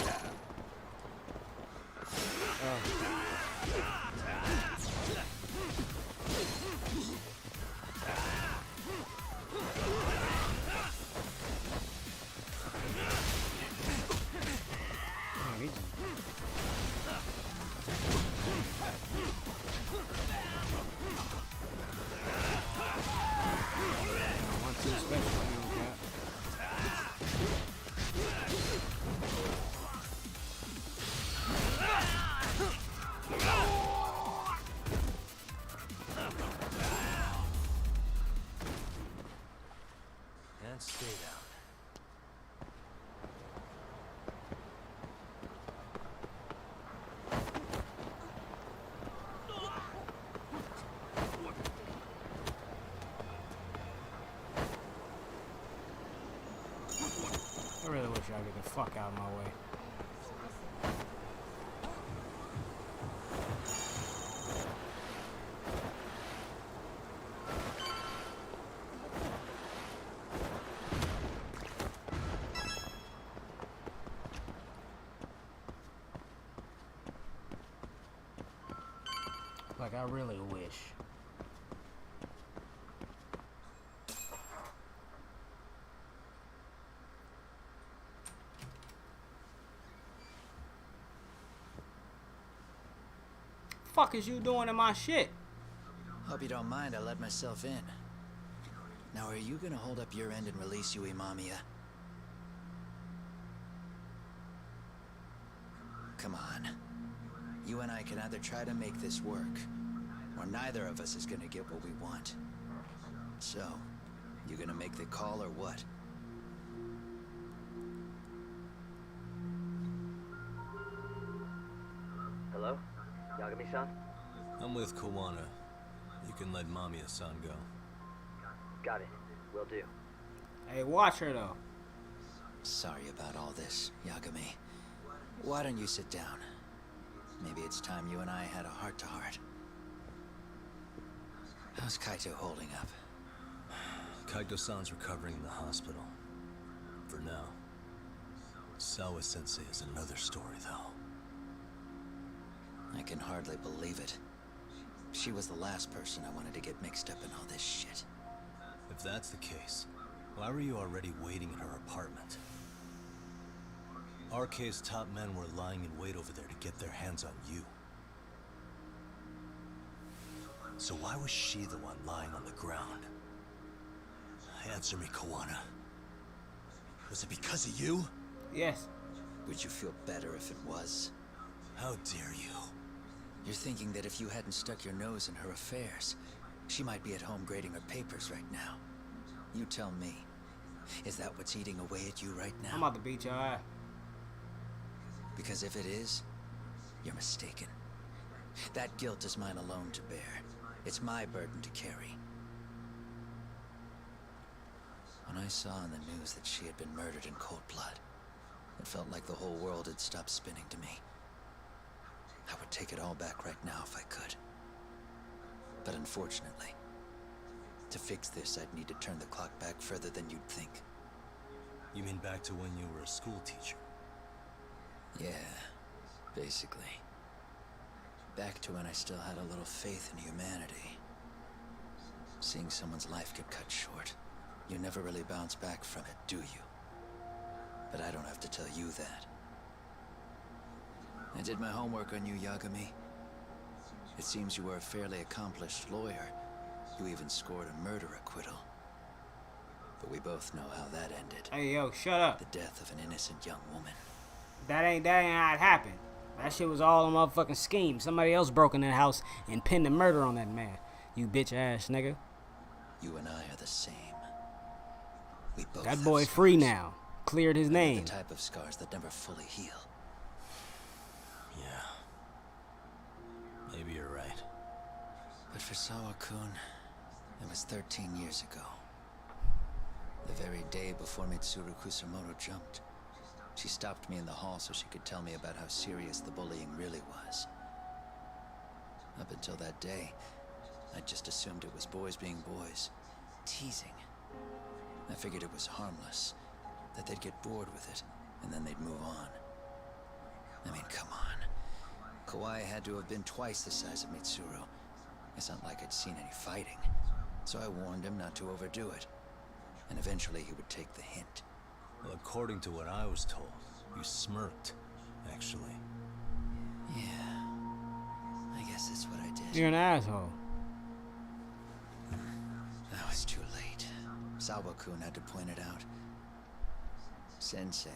And stay down. I really wish y'all get the fuck out of my way. Like, I really wish. Fuck is you doing in my shit? Hope you don't mind I let myself in. Now are you gonna hold up your end and release Yui Mamiya? Come on. You and I can either try to make this work, or neither of us is gonna get what we want. So, you gonna make the call or what? Hello? Yagami-san? I'm with Kawana. You can let Mamiya-san go. Got it. Will do. Hey, watch her though. Sorry about all this, Yagami. Why don't you sit down? Maybe it's time you and I had a heart-to-heart. How's Kaito holding up? Kaito-san's recovering in the hospital. For now. Sawa-sensei is another story, though. I can hardly believe it. She was the last person I wanted to get mixed up in all this shit. If that's the case, why were you already waiting in her apartment? RK's top men were lying in wait over there to get their hands on you. So why was she the one lying on the ground? Answer me, Kawana. Was it because of you? Yes. Would you feel better if it was? How dare you? You're thinking that if you hadn't stuck your nose in her affairs, she might be at home grading her papers right now. You tell me. Is that what's eating away at you right now? I'm about to beat your ass. Because if it is, you're mistaken. That guilt is mine alone to bear. It's my burden to carry. When I saw in the news that she had been murdered in cold blood, it felt like the whole world had stopped spinning to me. I would take it all back right now if I could. But unfortunately, to fix this, I'd need to turn the clock back further than you'd think. You mean back to when you were a school teacher? Yeah, basically. Back to when I still had a little faith in humanity. Seeing someone's life get cut short, you never really bounce back from it, do you? But I don't have to tell you that. I did my homework on you, Yagami. It seems you were a fairly accomplished lawyer. You even scored a murder acquittal. But we both know how that ended. Hey, yo, shut up. The death of an innocent young woman. That ain't how it happened. That shit was all a motherfucking scheme. Somebody else broke in that house and pinned a murder on that man. You bitch ass nigga. You and I are the same. We both That have boy scars. free now. Cleared his But they're name. the type of scars that never fully heal. Yeah. Maybe you're right. But for Sawa-kun, it was 13 years ago. The very day before Mitsuru Kusamoto jumped. She stopped me in the hall so she could tell me about how serious the bullying really was. Up until that day, I just assumed it was boys being boys, teasing. I figured it was harmless, that they'd get bored with it, and then they'd move on. I mean, come on. Kawai had to have been twice the size of Mitsuru. It's not like I'd seen any fighting, so I warned him not to overdo it. And eventually he would take the hint. Well, according to what I was told, you smirked, actually. Yeah, I guess that's what I did. You're an asshole. I was too late. Sawa-kun had to point it out. Sensei,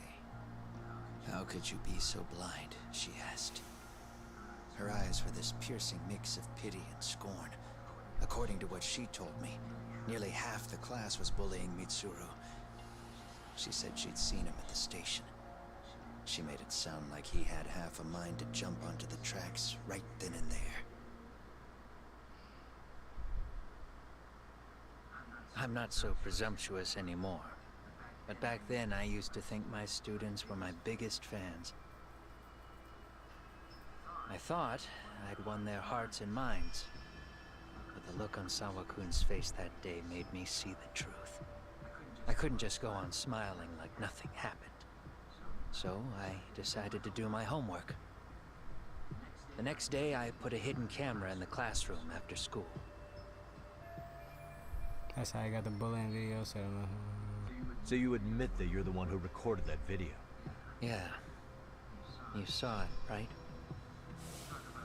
how could you be so blind? She asked. Her eyes were this piercing mix of pity and scorn. According to what she told me, nearly half the class was bullying Mitsuru. She said she'd seen him at the station. She made it sound like he had half a mind to jump onto the tracks right then and there. I'm not so presumptuous anymore. But back then, I used to think my students were my biggest fans. I thought I'd won their hearts and minds. But the look on Sawa-kun's face that day made me see the truth. I couldn't just go on smiling like nothing happened. So I decided to do my homework. The next day, I put a hidden camera in the classroom after school. That's how I got the bullying video set up. So you admit that you're the one who recorded that video? Yeah. You saw it, right?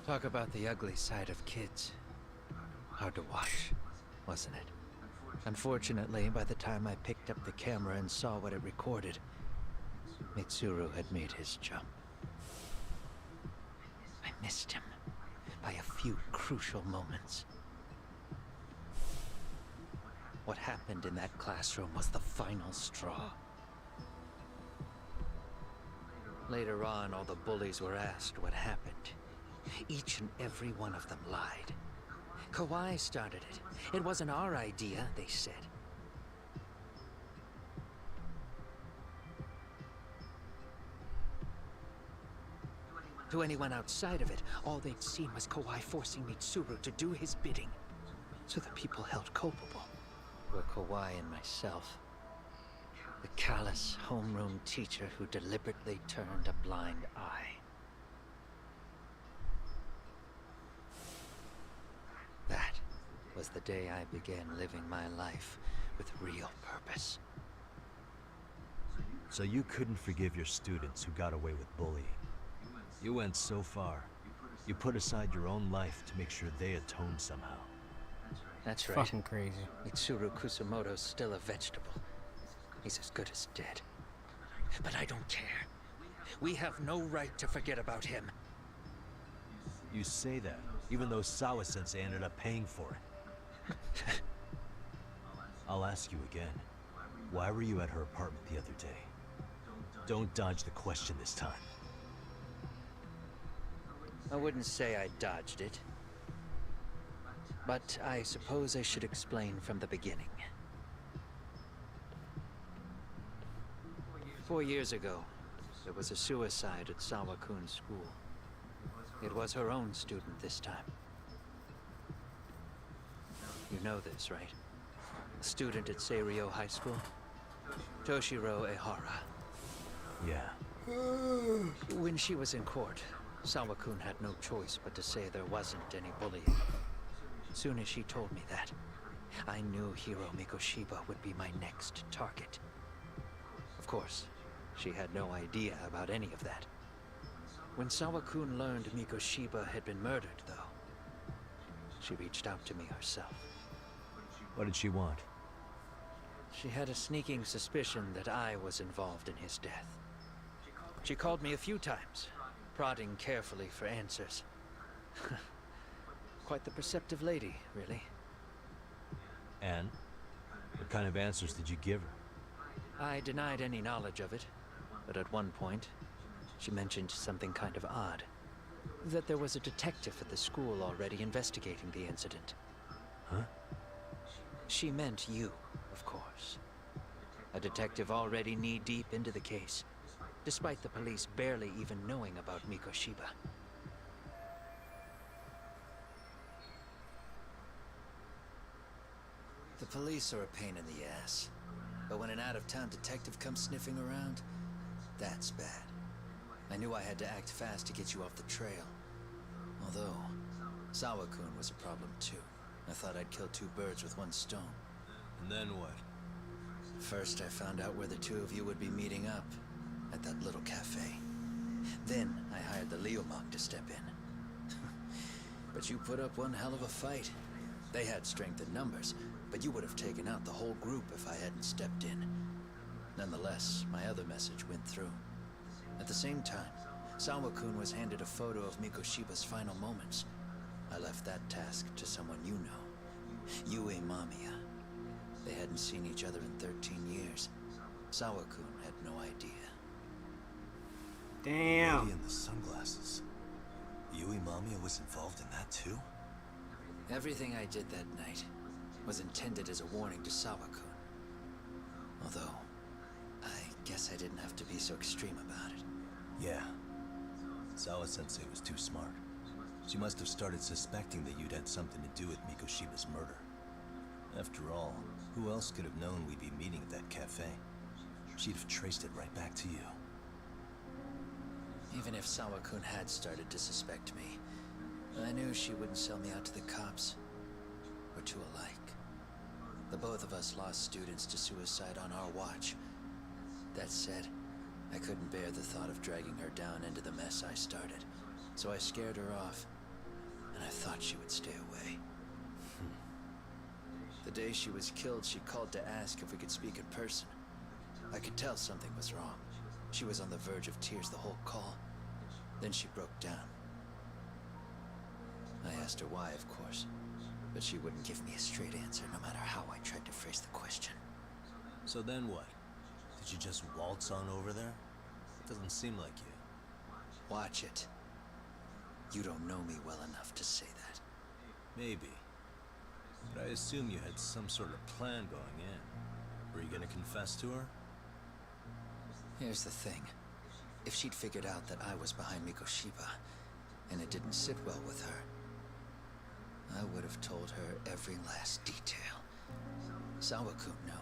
Talk about the ugly side of kids. Hard to watch, wasn't it? Unfortunately, by the time I picked up the camera and saw what it recorded, Mitsuru had made his jump. I missed him by a few crucial moments. What happened in that classroom was the final straw. Later on, all the bullies were asked what happened. Each and every one of them lied. Kawai started it. It wasn't our idea, they said. To anyone outside of it, all they'd seen was Kawai forcing Mitsuru to do his bidding. So the people held culpable were Kawai and myself. The callous homeroom teacher who deliberately turned a blind eye. That was the day I began living my life with real purpose. So you couldn't forgive your students who got away with bullying. You went so far. You put aside your own life to make sure they atoned somehow. That's right. Fucking crazy. Mitsuru Kusamoto's still a vegetable. He's as good as dead. But I don't care. We have no right to forget about him. You say that, even though Sawa-sensei ended up paying for it. I'll ask you again. Why were you at her apartment the other day? Don't dodge the question this time. I wouldn't say I dodged it. But I suppose I should explain from the beginning. 4 years ago, there was a suicide at Sawa-kun's school. It was her own student this time. You know this, right? A student at Seiryo High School? Toshiro Ehara. Yeah. When she was in court, Sawa-kun had no choice but to say there wasn't any bullying. Soon as she told me that, I knew Hiro Mikoshiba would be my next target. Of course, she had no idea about any of that. When Sawa-kun learned Mikoshiba had been murdered, though, she reached out to me herself. What did she want? She had a sneaking suspicion that I was involved in his death. She called me a few times, prodding carefully for answers. Quite the perceptive lady, really. And? What kind of answers did you give her? I denied any knowledge of it, but at one point, she mentioned something kind of odd. That there was a detective at the school already investigating the incident. Huh? She meant you, of course. A detective already knee-deep into the case, despite the police barely even knowing about Mikoshiba. The police are a pain in the ass. But when an out-of-town detective comes sniffing around, that's bad. I knew I had to act fast to get you off the trail. Although, Sawa-kun was a problem too. I thought I'd kill two birds with one stone. And then what? First, I found out where the two of you would be meeting up. At that little cafe. Then, I hired the Leomog to step in. But you put up one hell of a fight. They had strength in numbers, but you would have taken out the whole group if I hadn't stepped in. Nonetheless, my other message went through. At the same time, Sawa-kun was handed a photo of Mikoshiba's final moments. I left that task to someone you know. Yue Mamiya. They hadn't seen each other in 13 years. Sawa-kun had no idea. Damn. Lady in the sunglasses. Yui Mamiya was involved in that too? Everything I did that night was intended as a warning to Sawa-kun. Although, I guess I didn't have to be so extreme about it. Yeah. Sawa-sensei was too smart. She must have started suspecting that you'd had something to do with Mikoshiba's murder. After all, who else could have known we'd be meeting at that cafe? She'd have traced it right back to you. Even if Sawa-kun had started to suspect me, I knew she wouldn't sell me out to the cops. We're too alike. The both of us lost students to suicide on our watch. That said, I couldn't bear the thought of dragging her down into the mess I started, so I scared her off, and I thought she would stay away. The day she was killed, she called to ask if we could speak in person. I could tell something was wrong. She was on the verge of tears the whole call. Then she broke down. I asked her why, of course, but she wouldn't give me a straight answer no matter how I tried to phrase the question. So then what? Did you just waltz on over there? It doesn't seem like you. Watch it. You don't know me well enough to say that. Maybe. But I assume you had some sort of plan going in. Were you gonna confess to her? Here's the thing. If she'd figured out that I was behind Mikoshiba, and it didn't sit well with her, I would have told her every last detail. Sawa-kun knew.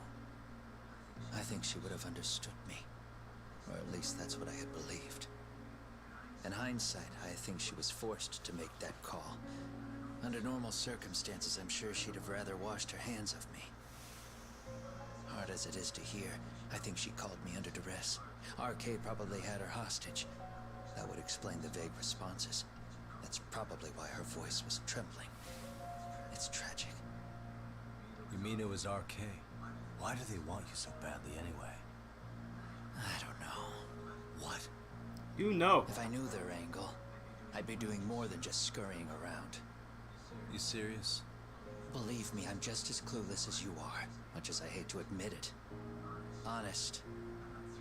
I think she would have understood me. Or at least that's what I had believed. In hindsight, I think she was forced to make that call. Under normal circumstances, I'm sure she'd have rather washed her hands of me. Hard as it is to hear, I think she called me under duress. RK probably had her hostage. That would explain the vague responses. That's probably why her voice was trembling. It's tragic. You mean it was RK? Why do they want you so badly anyway? I don't know. What? You know. If I knew their angle, I'd be doing more than just scurrying around. You serious? Believe me, I'm just as clueless as you are, much as I hate to admit it. Honest,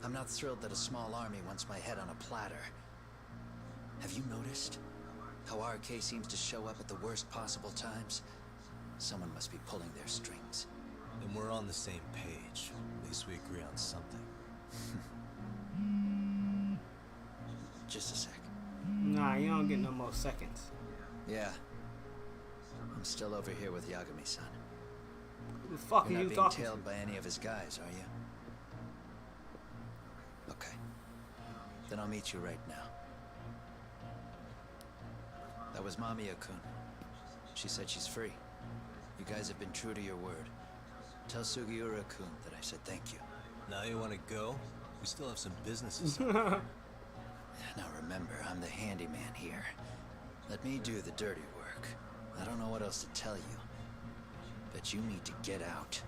I'm not thrilled that a small army wants my head on a platter. Have you noticed how RK seems to show up at the worst possible times? Someone must be pulling their strings. Then we're on the same page. At least we agree on something. Just a sec. Nah, you don't get no more seconds. Yeah. I'm still over here with Yagami-san. Who the fuck You're are not you being talking tailed by any of his guys, are you? Okay. Then I'll meet you right now. That was Mamiya-kun. She said she's free. You guys have been true to your word. Tell Sugiura-kun that I said thank you. Now you want to go? We still have some businesses. Now remember, I'm the handyman here. Let me do the dirty work. I don't know what else to tell you. But you need to get out.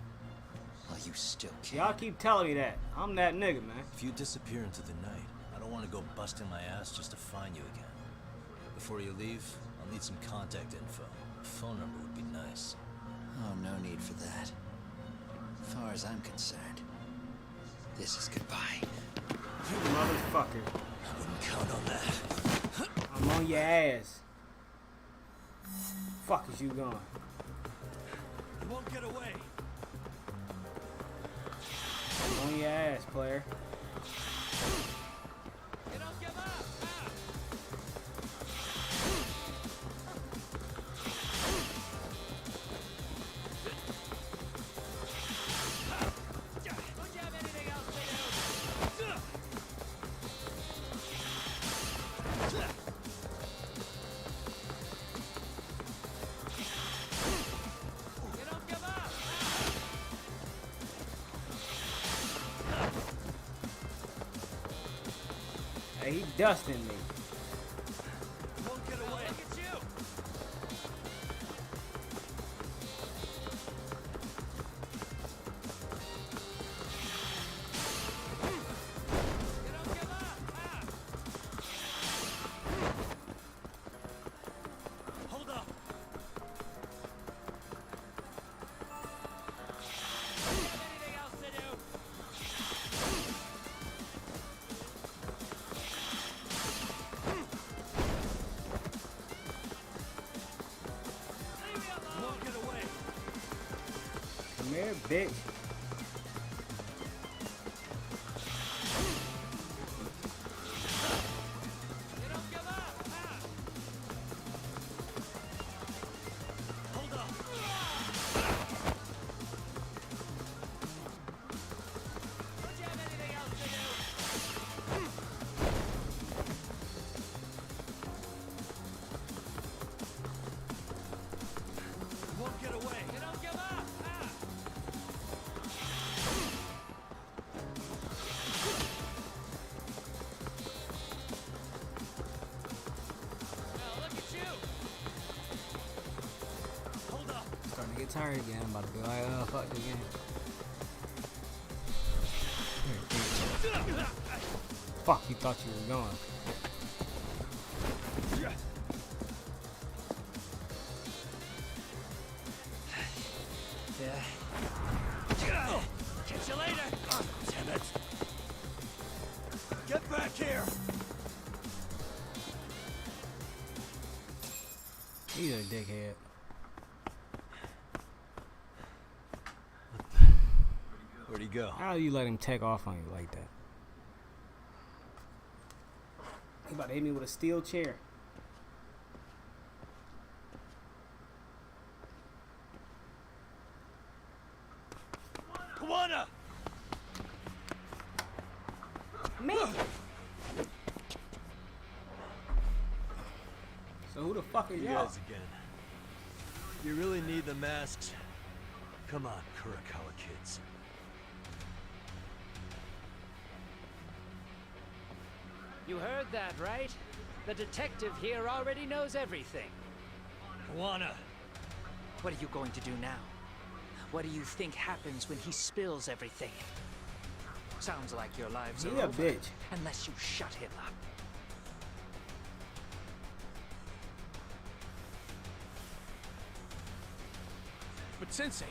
While you still can. Y'all keep telling me that. I'm that nigga, man. If you disappear into the night, I don't want to go busting my ass just to find you again. Before you leave, I'll need some contact info. A phone number would be nice. Oh, no need for that. As far as I'm concerned, this is goodbye. You motherfucker. I wouldn't count on that. I'm on your ass. Fuck is you going? You won't get away. I'm on your ass, player. Hey, he dusting me. Won't get away. Look at you. Hold up. Anything else to do? Come here, bitch. Won't get away. You don't give up. Look at you. Hold up. Starting to get tired again. I'm about to be like, oh, fuck this game. Fuck, you thought you were going. Yeah. Catch you later. Damn it. Get back here. He's a dickhead. Where'd he go? How do you let him take off on you like that? He about to hit me with a steel chair. Kawana! Me! So who the fuck is You y'all? guys again. You really need the masks? Come on, Kurakawa kids. You heard that, right? The detective here already knows everything. Kawana! What are you going to do now? What do you think happens when he spills everything? Sounds like your lives are He a over, bitch. unless you shut him up. But Sensei,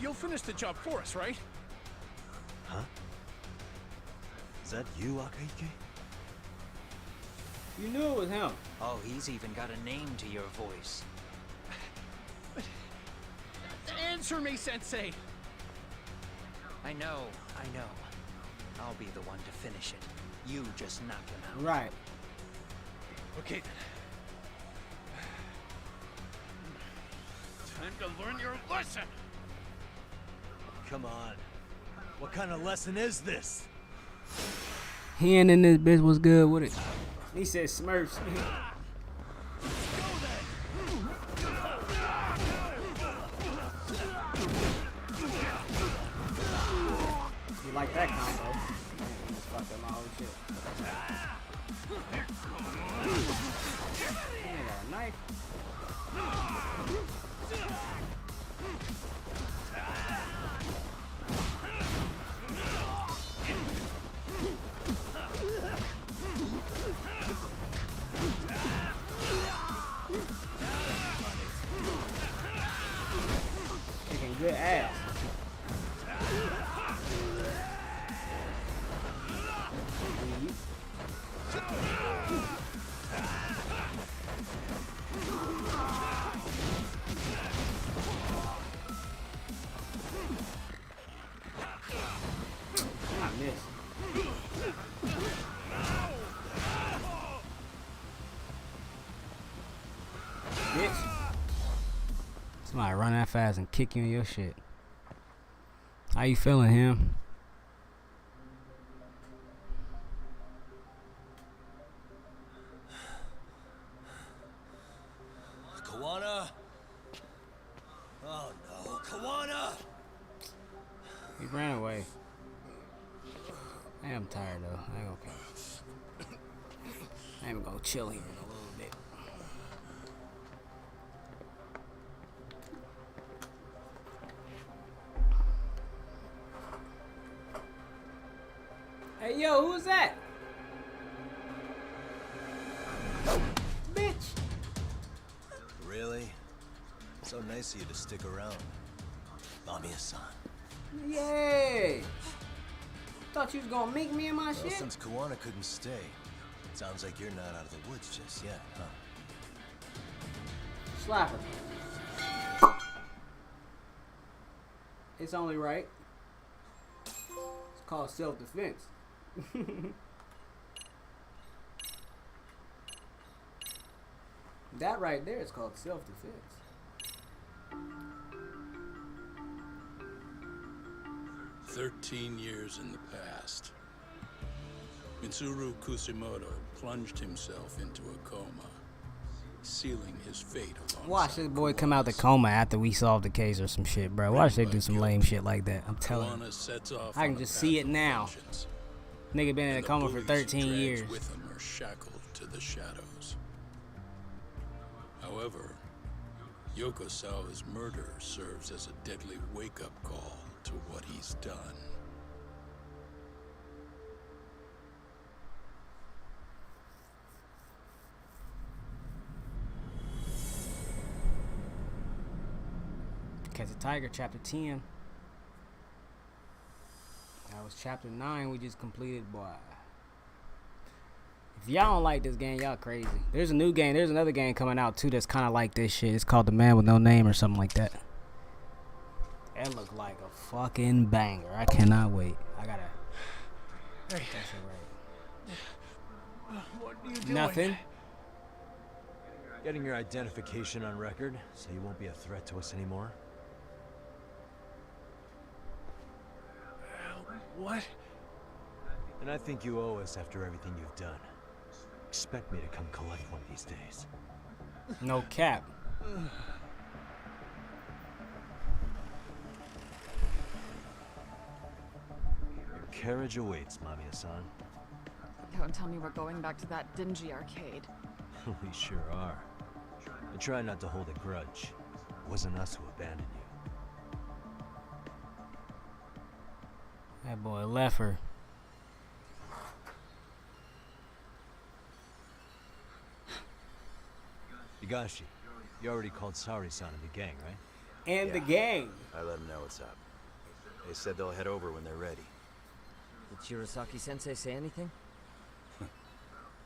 you'll finish the job for us, right? Huh? Is that you, Akahike? You knew it was him. Oh, he's even got a name to your voice. Answer me, Sensei! I know. I'll be the one to finish it. You just knock him out. Right. Okay then. Time to learn your lesson! Come on. What kind of lesson is this? He ain't in this bitch was good with it. He said Smurfs. You like that combo? Just fucked up my whole shit. He ain't got a knife. Kicking good ass. I missed. Bitch. Somebody run that fast and kick you in your shit. How you feeling, him? Kawana! Oh no, Kawana! He ran away. I am tired though. I ain't okay. I am gonna chill here in a little bit. Hey yo, who's that? Bitch! Really? So nice of you to stick around. Mamiya-san. Yay! Thought you was gonna make me in my Well, shit? since Kawana couldn't stay, sounds like you're not out of the woods just yet, huh? Slap her. It's only right. It's called self-defense. That right there is called self-defense. 13 years in the past. Mitsuru Kusimoto plunged himself into a coma, sealing his fate along. Watch this boy come out the coma after we solve the case or some shit, bro. Watch they do some lame shit like that. I'm telling you. I can just see it now. Nigga been in a coma for 13 years. With him are shackled to the shadows. However, Yokosawa's murder serves as a deadly wake-up call to what he's done. Catch a Tiger, chapter 10. That was chapter 9 we just completed, boy. If y'all don't like this game, y'all crazy. There's a new game. There's another game coming out too that's kind of like this shit. It's called The Man with No Name or something like that. That look like a fucking banger. I cannot wait. I gotta. Hey. That's right. What are you doing? Nothing. Getting your identification on record, so you won't be a threat to us anymore. What? And I think you owe us after everything you've done. Expect me to come collect one of these days. No cap. Your carriage awaits, Mamiya-san. Don't tell me we're going back to that dingy arcade. We sure are. And try not to hold a grudge. It wasn't us who abandoned you. That boy left her. Higashi, you already called Sari-san and the gang, right? And the gang. I let them know what's up. They said they'll head over when they're ready. Did Shirosaki-sensei say anything?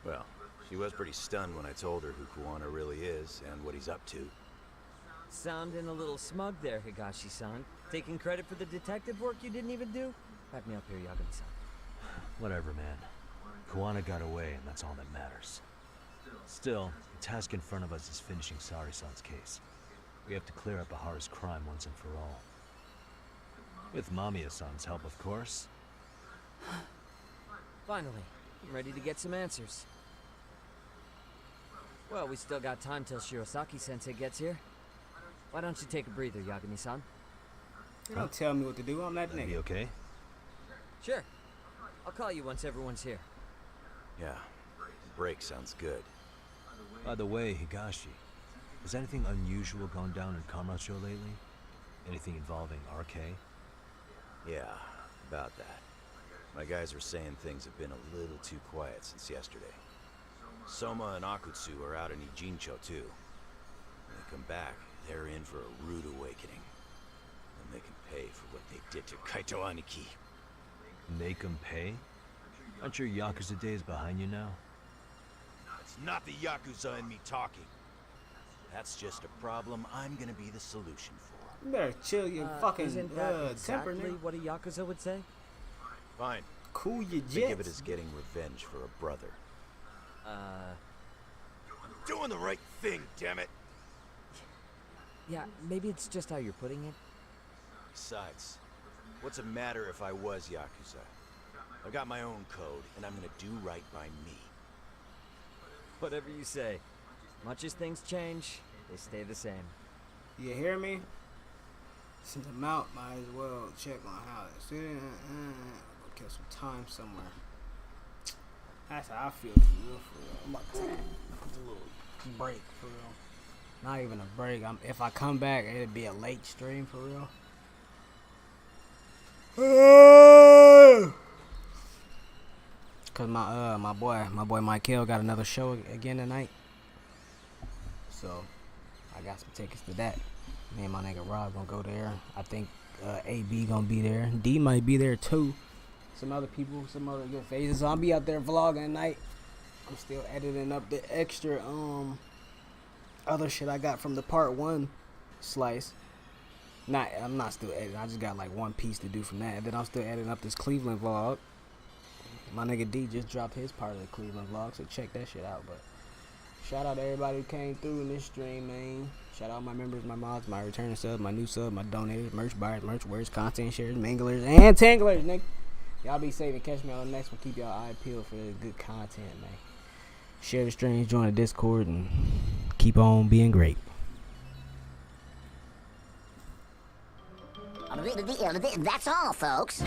Well, she was pretty stunned when I told her who Kuwana really is and what he's up to. Sounding a little smug there, Higashi-san. Taking credit for the detective work you didn't even do? Back me up here, Yagami-san. Whatever, man. Kuwana got away, and that's all that matters. Still, the task in front of us is finishing Sari-san's case. We have to clear up Ahara's crime once and for all. With Mamiya-san's help, of course. Finally, I'm ready to get some answers. Well, we still got time till Shirosaki-sensei gets here. Why don't you take a breather, Yagami-san? Don't tell me what to do. I'm that That'd nigga. be okay? Sure. I'll call you once everyone's here. Yeah, break sounds good. By the way, Higashi, has anything unusual gone down in Kamurocho lately? Anything involving RK? Yeah, about that. My guys are saying things have been a little too quiet since yesterday. Soma and Akutsu are out in Ijincho too. When they come back, they're in for a rude awakening. And they can pay for what they did to Kaito Aniki. Make them pay? Aren't your Yakuza days behind you now? It's not the Yakuza in me talking. That's just a problem I'm gonna be the solution for. You better chill your fucking Isn't that temper, exactly nigga. what a Yakuza would say? Fine. Cool your Think of it jets. as getting revenge for a brother. I'm doing the right thing, damn it! Yeah, maybe it's just how you're putting it. Besides, what's it matter if I was Yakuza? I've got my own code, and I'm gonna do right by me. Whatever you say. Much as things change, they stay the same. You hear me? Since I'm out, might as well check my house. Go kill some time somewhere. That's how I feel for real. I'm about to take a little break for real. Not even a break. If I come back, it'd be a late stream for real. Cause my boy Michael got another show again tonight. So I got some tickets to that. Me and my nigga Rob gonna go there. I think AB gonna be there. D might be there too. Some other people, some other good faces. So I'll be out there vlogging tonight. I'm still editing up the extra other shit I got from the part 1 slice. I'm not still editing. I just got like one piece to do from that. And then I'm still editing up this Cleveland vlog. My nigga D just dropped his part of the Cleveland vlog, so check that shit out. But shout out to everybody who came through in this stream, man. Shout out my members, my mods, my returning subs, my new sub, my donators, merch buyers, merch wearers, content shares, minglers, and tanglers, nigga. Y'all be safe and catch me on the next one. Keep y'all eye peeled for the good content, man. Share the streams, join the Discord, and keep on being great. That's all, folks.